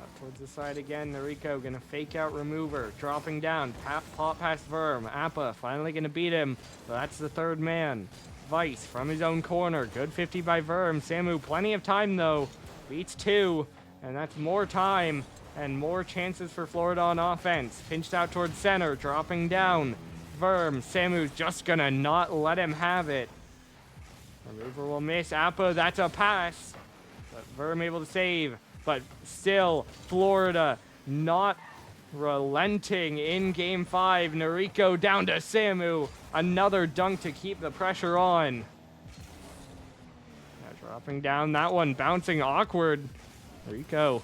Out towards the side again. Noriko gonna fake out Remover. Dropping down. Pop past Verm. Appa finally gonna beat him. So that's the third man. Vice from his own corner. Good 50 by Verm. Samu, plenty of time though. Beats 2. And that's more time and more chances for Florida on offense. Pinched out towards center. Dropping down. Verm. Samu's just gonna not let him have it. Remover will miss. Appa, that's a pass. But Verm able to save. But still, Florida not relenting in game 5. Noriko down to Samu. Another dunk to keep the pressure on. Now dropping down. That one bouncing awkward. Noriko.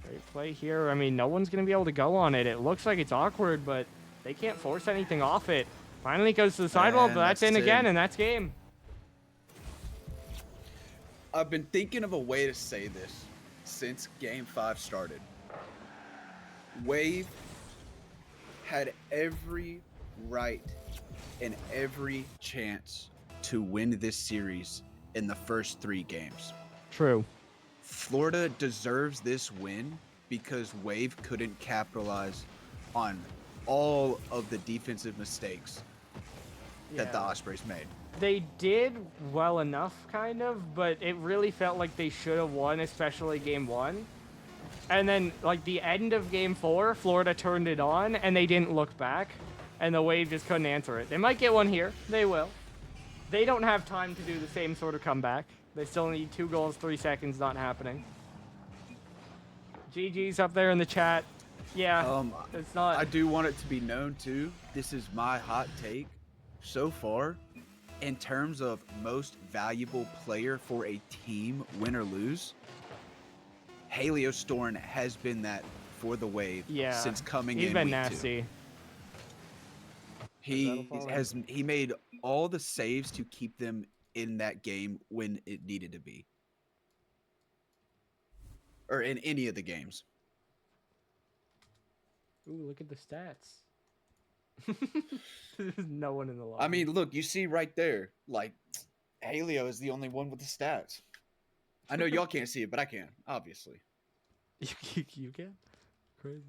Great play here. I mean, no one's going to be able to go on it. It looks like it's awkward, but they can't force anything off it. Finally goes to the sidewall, but that's in again, and that's game. I've been thinking of a way to say this since game 5 started. Wave had every right and every chance to win this series in the first 3 games. True. Florida deserves this win because Wave couldn't capitalize on all of the defensive mistakes that the Ospreys made. They did well enough, kind of, but it really felt like they should have won, especially game 1. And then, like, the end of game 4, Florida turned it on, and they didn't look back, and the Wave just couldn't answer it. They might get one here. They will. They don't have time to do the same sort of comeback. They still need 2 goals, 3 seconds, not happening. GG's up there in the chat. Yeah, it's not... I do want it to be known, too. This is my hot take so far. In terms of most valuable player for a team, win or lose, Helios Storn has been that for the Wave since coming in He's been week nasty. 2. That'll fall in. He made all the saves to keep them in that game when it needed to be, or in any of the games. Ooh, look at the stats. There's no one in the lobby. I mean, look, you see right there, like Halio is the only one with the stats. I know y'all can't see it, but I can, obviously. you can? Crazy.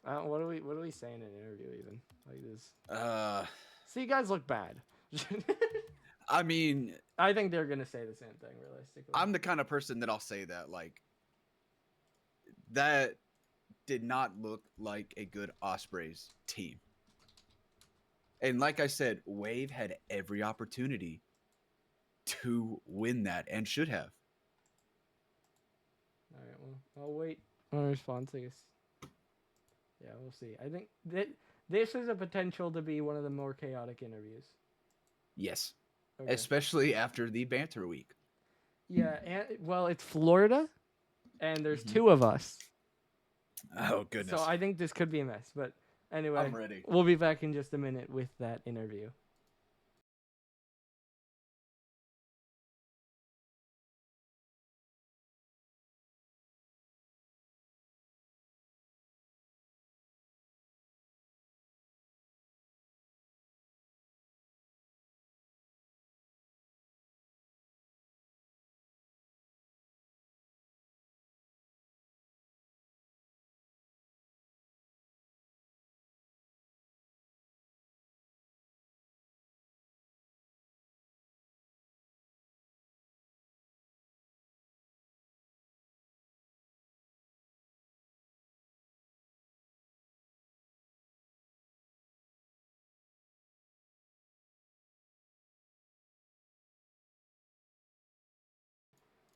What do we say in an interview even like this? So you guys look bad. I mean, I think they're gonna say the same thing realistically. I'm the kind of person that I'll say that, like, that did not look like a good Ospreys team. And like I said, Wave had every opportunity to win that and should have. All right, well, I'll wait on a response, I guess. Yeah, we'll see. I think that this is a potential to be one of the more chaotic interviews. Yes. Okay. Especially after the banter week. Yeah, and well, it's Florida, and there's two of us. Oh, goodness. So I think this could be a mess. But anyway, I'm ready. We'll be back in just a minute with that interview.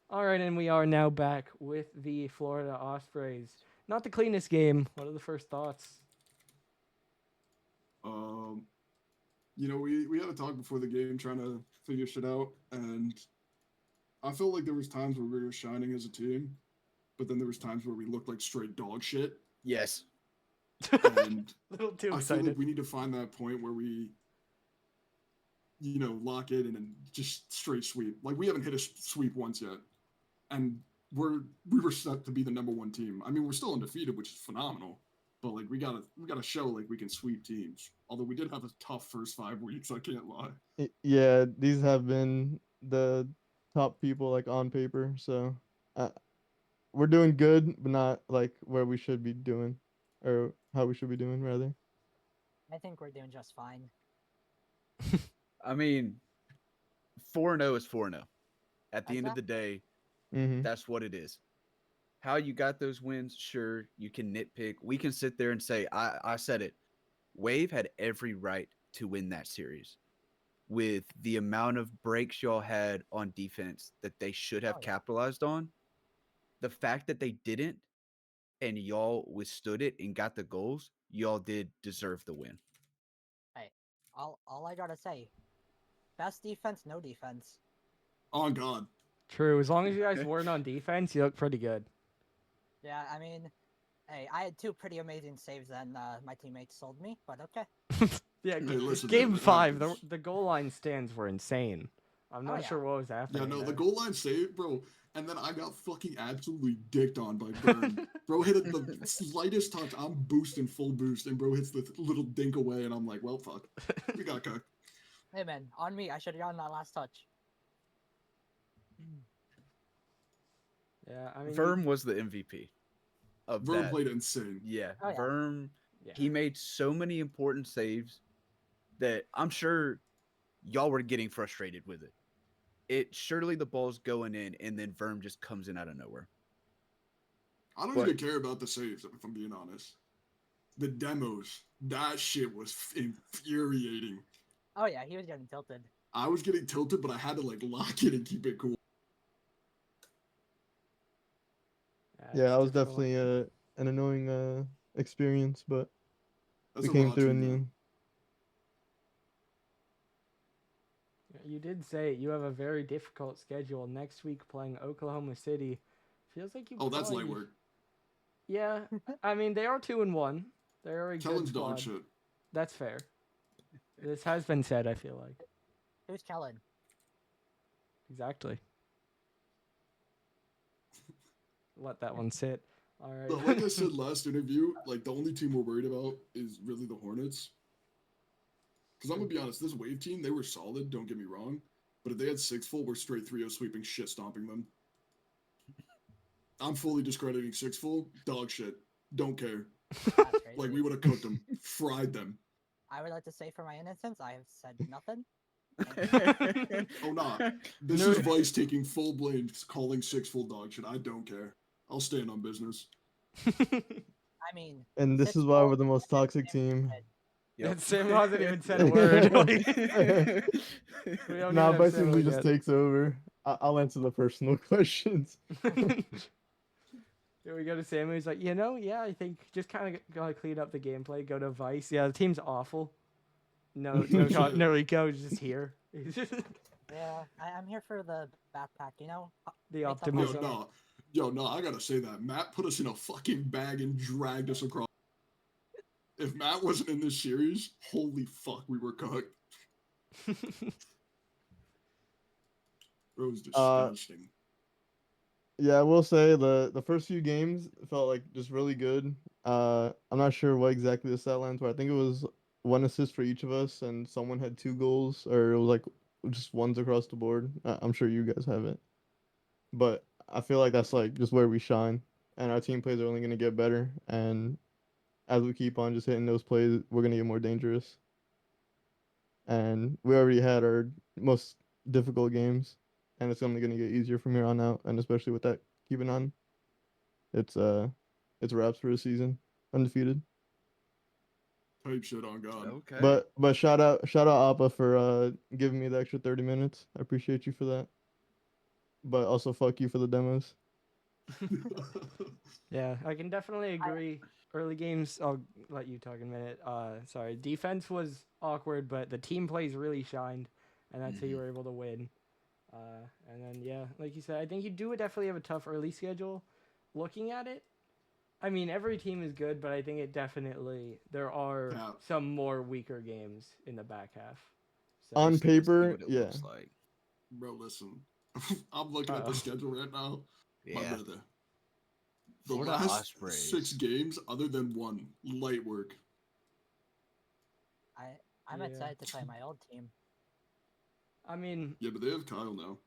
All right, and we are now back with the Florida Ospreys. Not the cleanest game. What are the first thoughts? We had a talk before the game trying to figure shit out, and I felt like there was times where we were shining as a team, but then there was times where we looked like straight dog shit. Yes. And Little too I excited. feel like we need to find that point where we, lock it and then just straight sweep. Like we haven't hit a sweep once yet, and we were set to be the number one team. I mean, we're still undefeated, which is phenomenal. But like we gotta show like we can sweep teams. Although we did have a tough first 5 weeks, I can't lie. Yeah, these have been the top people like on paper, so uh, we're doing good, but not like where we should be doing, or how we should be doing rather. I think we're doing just fine. I mean, 4-0 is 4-0. At the end of the day, Mm-hmm. that's what it is. How you got those wins, sure, you can nitpick. We can sit there and say, I said it. Wave had every right to win that series with the amount of breaks y'all had on defense that they should have capitalized on. The fact that they didn't and y'all withstood it and got the goals, y'all did deserve the win. Hey, all I gotta say, best defense, no defense. Oh God. True. As long as you guys weren't on defense, you look pretty good. Yeah, I mean, hey, I had 2 pretty amazing saves and my teammates sold me, but okay. Yeah, Hey, listen, game man, it 5, happens. the goal line stands were insane. I'm not sure what was happening. Yeah, no, there. the goal line save, bro. And then I got fucking absolutely dicked on by Burn. Bro hit it the slightest touch. I'm boosting full boost, and bro hits the little dink away, and I'm like, well, fuck. We got cooked. Hey man, on me, I should have gotten that last touch. Yeah, I mean, Verm was the MVP of Verm that. played insane. Yeah, Oh, yeah. Verm, Yeah. he made so many important saves that I'm sure y'all were getting frustrated with it. Surely the ball's going in, and then Verm just comes in out of nowhere. I don't even care about the saves, if I'm being honest. The demos, that shit was infuriating. Oh yeah, he was getting tilted. I was getting tilted, but I had to like lock it and keep it cool. Yeah, that was definitely an annoying experience, but That's we a came raw through team, in the though. end. You did say you have a very difficult schedule next week playing Oklahoma City. Feels like you. Oh, that's light work. Yeah, I mean they are 2-1. They're a good Kellen's dog squad. shit. That's fair. This has been said, I feel like. Who's Kellen? Exactly. Let that one sit. All But right. like I said last interview, like the only team we're worried about is really the Hornets. Because I'm gonna be honest, this Wave team, they were solid. Don't get me wrong, but if they had 6 full, we're straight 3-0 sweeping, shit stomping them. I'm fully discrediting 6 full. Dog shit. Don't care. That's crazy. Like we would have cooked them, fried them. I would like to say, for my innocence, I have said nothing. Oh nah, this No. is Vice taking full blame, calling 6 full dog shit. I don't care. I'll stand on business. I mean, And this 6 is why full, we're the most and then toxic team. Yep. Sam hasn't even said a word. Like, we don't Nah, even have Bryson Sam Lee just yet. takes over. I'll answer the personal questions. Here we go to Sam. He's like, yeah, I think just kind of gotta clean up the gameplay. Go to Vice. Yeah, the team's awful. No, no, Rico is just here. He's just yeah, I'm here for the backpack, you know? the Make some optimism. Yo, no, I gotta say that Matt put us in a fucking bag and dragged us across. If Matt wasn't in this series, holy fuck, we were cooked. It was disgusting. Yeah, I will say the first few games felt like just really good. I'm not sure what exactly the stat lines were. I think it was 1 assist for each of us, and someone had 2 goals, or it was like just ones across the board. I'm sure you guys have it, but I feel like that's like just where we shine, and our team plays are only gonna get better. And as we keep on just hitting those plays, we're gonna get more dangerous. And we already had our most difficult games, and it's only gonna get easier from here on out. And especially with that keeping on, it's wraps for a season, undefeated. Type shit on God. Okay. But shout out Appa for giving me the extra 30 minutes. I appreciate you for that. But also fuck you for the demos. Yeah, I can definitely agree. Early games, I'll let you talk in a minute. Sorry, defense was awkward, but the team plays really shined, and that's how you were able to win. And then yeah, like you said, I think you do definitely have a tough early schedule. Looking at it, I mean every team is good, but I think it definitely there are Yeah. some more weaker games in the back half. So, On Let's see paper, what it yeah. looks like. Bro, listen. I'm looking at Uh-oh. the schedule right now. My Yeah. brother. The Florida last Ospreys. 6 games, other than one, light work. I'm Yeah. excited to play my old team. I mean, Yeah, but they have Kyle now.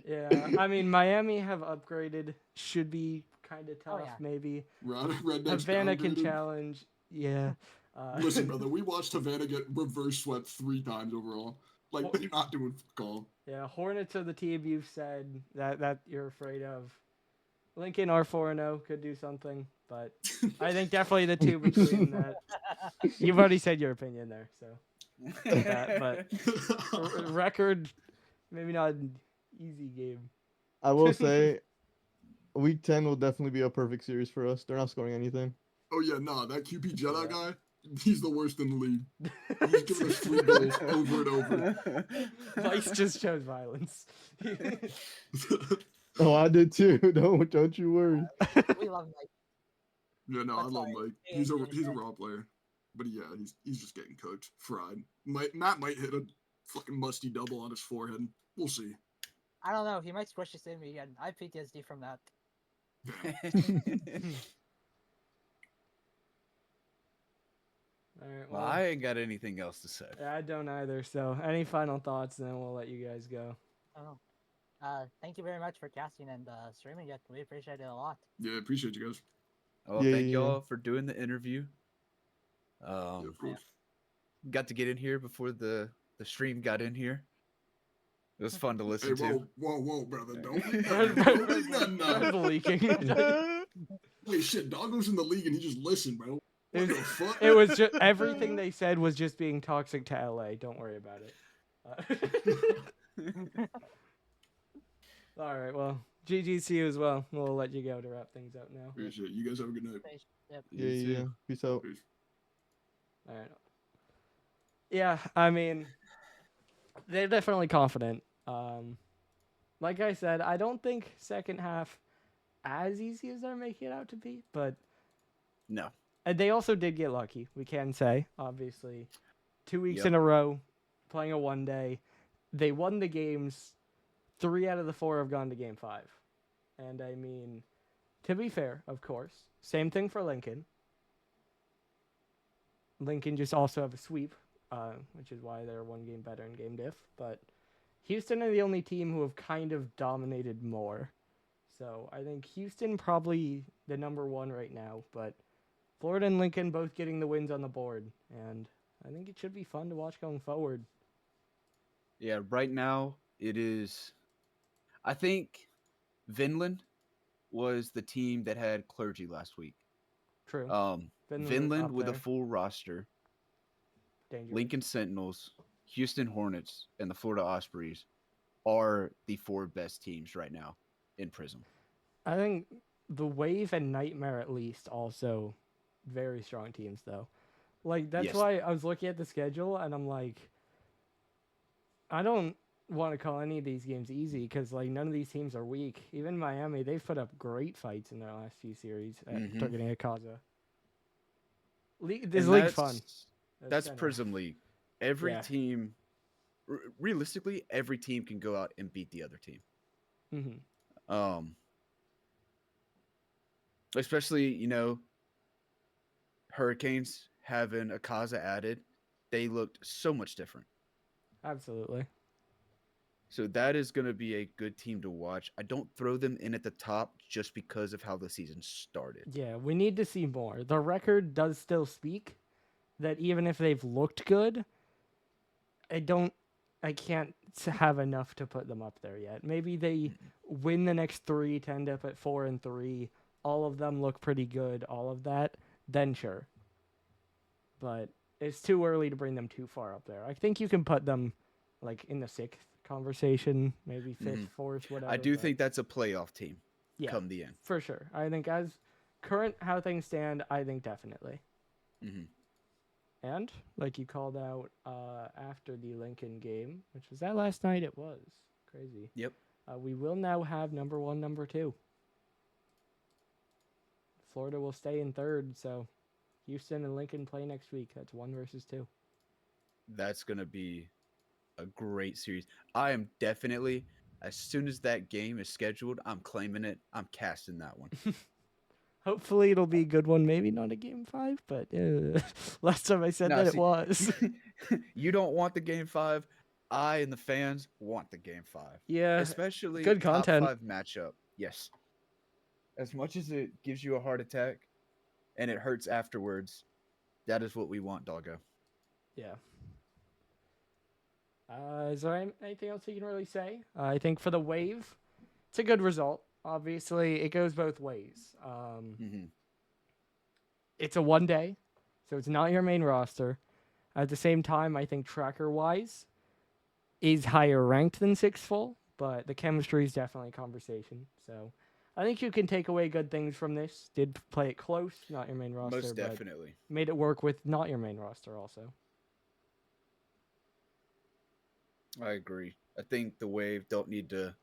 yeah, I mean Miami have upgraded, should be kind of tough, yeah. maybe. Redneck's Havana can downgraded. challenge. Yeah. Listen, brother, we watched Havana get reverse swept 3 times overall. Like, Well- they're not doing fuck all. Yeah, Hornets are the team you've said that you're afraid of. Lincoln or 4-0 could do something, but I think definitely the two between that. You've already said your opinion there, so that, but record, maybe not an easy game. I will say, week 10 will definitely be a perfect series for us. They're not scoring anything. Oh, yeah, nah, that QP Jedi Yeah. guy, he's the worst in the league. He's giving us 3 goals over and over. Vice just shows violence. Oh, I did too. Don't you worry. We love Mike. Yeah, no, I But love sorry, Mike. yeah, He's a yeah. raw player. But yeah, he's just getting cooked, fried. Matt might hit a fucking musty double on his forehead. We'll see. I don't know. He might squish this in me again. I have PTSD from that. All right, Well, I ain't got anything else to say. I don't either. So, any final thoughts? Then we'll let you guys go. I don't know. Thank you very much for casting and streaming it. We appreciate it a lot. Yeah, appreciate you guys. Well, Yeah, thank yeah. y'all for doing the interview. Yeah, of course. Got to get in here before the stream got in here. It was fun to Hey, listen to. whoa, brother. Don't leak Fred- nothing. Don't leak nothing Fred's now. leaking. Wait, shit, Doggo's in the league and he just listened, bro. What the fuck? It was just everything they said was just being toxic to LA. Don't worry about it. All right. Well, GG to you as well. We'll let you go to wrap things up now. Appreciate it. You guys have a good night. Yep. You Yeah. too. Peace out. Peace. All right. Yeah, I mean, they're definitely confident. Like I said, I don't think second half as easy as they're making it out to be, but No. they also did get lucky. We can say, obviously, 2 weeks Yep. in a row, playing a 1-day, they won the games. 3 out of the 4 have gone to Game 5, and I mean, to be fair, of course, same thing for Lincoln. Lincoln just also have a sweep, which is why they're 1 game better in game diff. But Houston are the only team who have kind of dominated more. So I think Houston probably the number 1 right now, but Florida and Lincoln both getting the wins on the board, and I think it should be fun to watch going forward. Yeah, right now it is. I think Vinland was the team that had clergy last week. True. Vinland up with a there. full roster, Dangerous. Lincoln Sentinels, Houston Hornets, and the Florida Ospreys are the 4 best teams right now in Prism. I think the Wave and Nightmare at least also very strong teams though. Like that's Yes. why I was looking at the schedule and I'm like, I don't want to call any of these games easy because like none of these teams are weak. Even Miami, they've put up great fights in their last few series at Mhm. targeting Akaza. This And league's fun. That's kinda- Prism League. Every Yeah. team, realistically, every team can go out and beat the other team. Mhm. Especially, Hurricanes having Akaza added, they looked so much different. Absolutely. So that is going to be a good team to watch. I don't throw them in at the top just because of how the season started. Yeah, we need to see more. The record does still speak that even if they've looked good, I can't have enough to put them up there yet. Maybe they win the next 3, end up at 4-3. All of them look pretty good. All of that, then sure. But it's too early to bring them too far up there. I think you can put them like in the 6th conversation, maybe 5th, 4th, whatever. I do but think that's a playoff team yeah, come the end. for sure. I think as current how things stand, I think definitely. Mhm. And like you called out after the Lincoln game, which was that last night, it was crazy. Yep. We will now have number 1, number 2. Florida will stay in 3rd, so Houston and Lincoln play next week. That's 1 versus 2. That's going to be a great series. I am definitely, as soon as that game is scheduled, I'm claiming it. I'm casting that one. Hopefully it'll be a good one. Maybe not a game 5, but last time I said Nah, that see, it was. You don't want the game 5. I and the fans want the game 5. Yeah, Especially good top content. 5 matchup. Yes. As much as it gives you a heart attack and it hurts afterwards, that is what we want, doggo. Yeah. Is there anything else you can really say? I think for the Wave, it's a good result. Obviously, it goes both ways. It's a 1-day, so it's not your main roster. At the same time, I think tracker-wise, is higher ranked than 6-full, but the chemistry is definitely a conversation. So I think you can take away good things from this. Did play it close, not your main roster, Most but definitely. made it work with not your main roster also. I agree. I think the Wave don't need to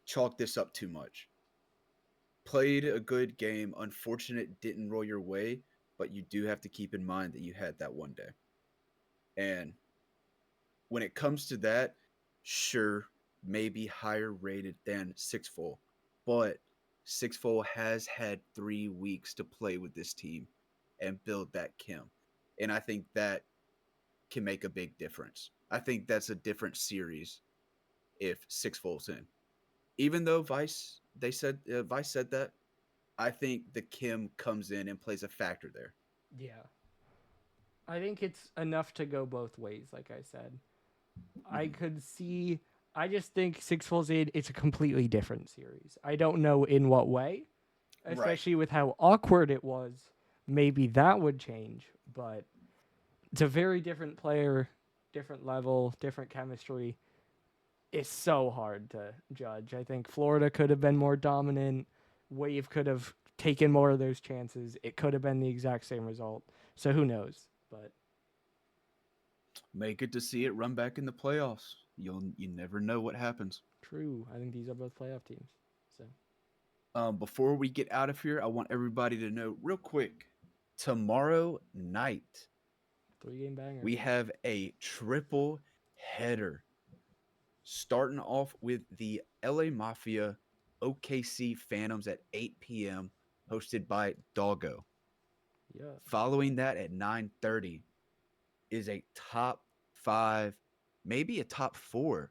chalk this up too much. Played a good game. Unfortunate it didn't roll your way, but you do have to keep in mind that you had that 1-day. And when it comes to that, sure, maybe higher rated than 6-full, but 6-full has had 3 weeks to play with this team and build that chem. And I think that can make a big difference. I think that's a different series if 6-full's in. Even though Vice said that, I think the chem comes in and plays a factor there. Yeah. I think it's enough to go both ways, like I said. I could see. I just think 6-full's in. It's a completely different series. I don't know in what way, especially with how awkward it was. Maybe that would change, but it's a very different player, different level, different chemistry. It's so hard to judge. I think Florida could have been more dominant. Wave could have taken more of those chances. It could have been the exact same result. So who knows? But make it to see it run back in the playoffs. You never know what happens. true. I think these are both playoff teams. So Before we get out of here, I want everybody to know real quick. Tomorrow night, 3-game banger. we have a triple header. Starting off with the LA Mafia OKC Phantoms at 8 p.m., hosted by Doggo. Yeah. Following that at 9:30 is a top 5, maybe a top 4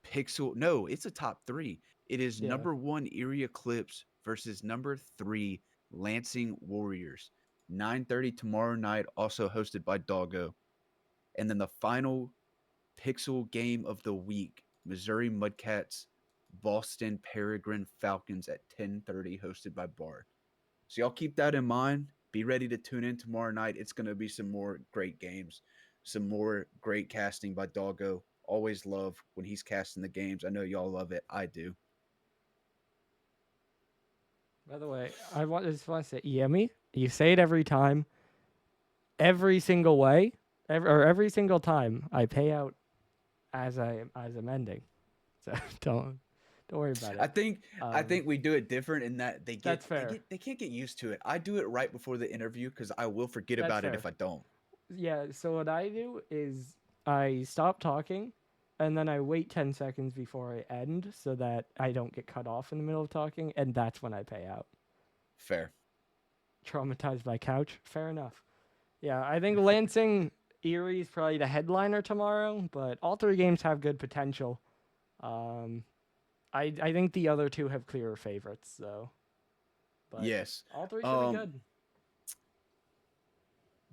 Pixel. No, it's a top 3. It is Yeah. number 1 Erie Eclipse versus number 3 Lansing Warriors. 9:30 tomorrow night, also hosted by Doggo. And then the final Pixel game of the week, Missouri Mudcats, Boston Peregrine Falcons at 10:30, hosted by Bard. So y'all keep that in mind. Be ready to tune in tomorrow night. It's going to be some more great games, some more great casting by Doggo. Always love when he's casting the games. I know y'all love it. I do. By the way, just want to say, Yemi, you say it every time, every single way, every single time I pay out as I'm ending. So don't worry about it. I think we do it different in that That's fair. they can't get used to it. I do it right before the interview because I will forget That's about it fair. if I don't. Yeah, so what I do is I stop talking and then I wait 10 seconds before I end so that I don't get cut off in the middle of talking, and that's when I pay out. Fair. Traumatized by couch? Fair enough. Yeah, I think Lansing Erie is probably the headliner tomorrow, but all 3 games have good potential. I think the other 2 have clearer favorites, though. But Yes. all 3 should be good.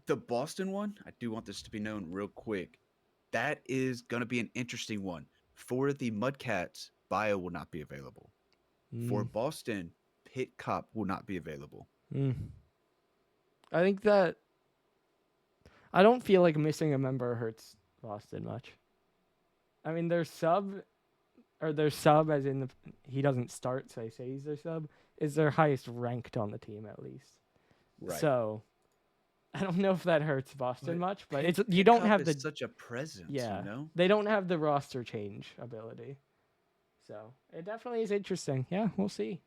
The Boston one, I do want this to be known real quick. That is going to be an interesting one. For the Mudcats, Bio will not be available. For Boston, Pit Cop will not be available. I think that I don't feel like missing a member hurts Boston much. I mean, their sub as in he doesn't start, so I say he's their sub, is their highest ranked on the team at least. Right. So I don't know if that hurts Boston much, but Pit you don't Cop have is the such a presence, yeah. you know? They don't have the roster change ability. So it definitely is interesting. Yeah, we'll see.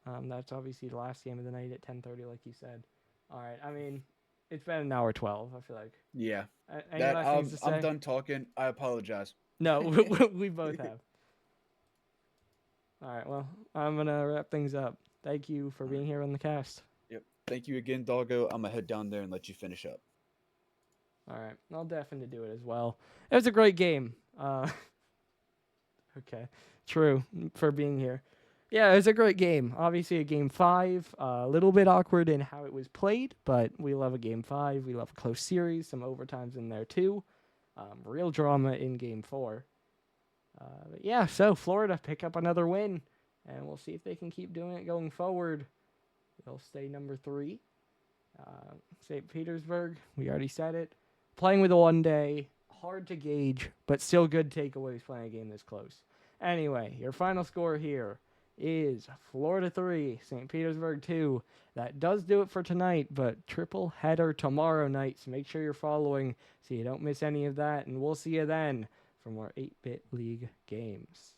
That's obviously the last game of the night at 10:30, like you said. All right. I mean, it's been an hour 12. I feel like. Yeah. Any last things to say? I'm done talking. I apologize. No, we both have. All right. Well, I'm gonna wrap things up. Thank you for being here on the cast. Yep. Thank you again, Doggo. I'm gonna head down there and let you finish up. All right. I'll definitely do it as well. It was a great game. Okay. True for being here. Yeah, it was a great game. Obviously, a game 5. A little bit awkward in how it was played, but we love a game 5. We love a close series. Some overtimes in there too. Real drama in game 4. But yeah, so Florida pick up another win, and we'll see if they can keep doing it going forward. They'll stay number 3. St. Petersburg, we already said it. Playing with a 1-day, hard to gauge, but still good takeaways playing a game this close. Anyway, your final score here is Florida 3, St. Petersburg 2. That does do it for tonight, but triple header tomorrow night, so make sure you're following so you don't miss any of that, and we'll see you then for more 8-Bit League games.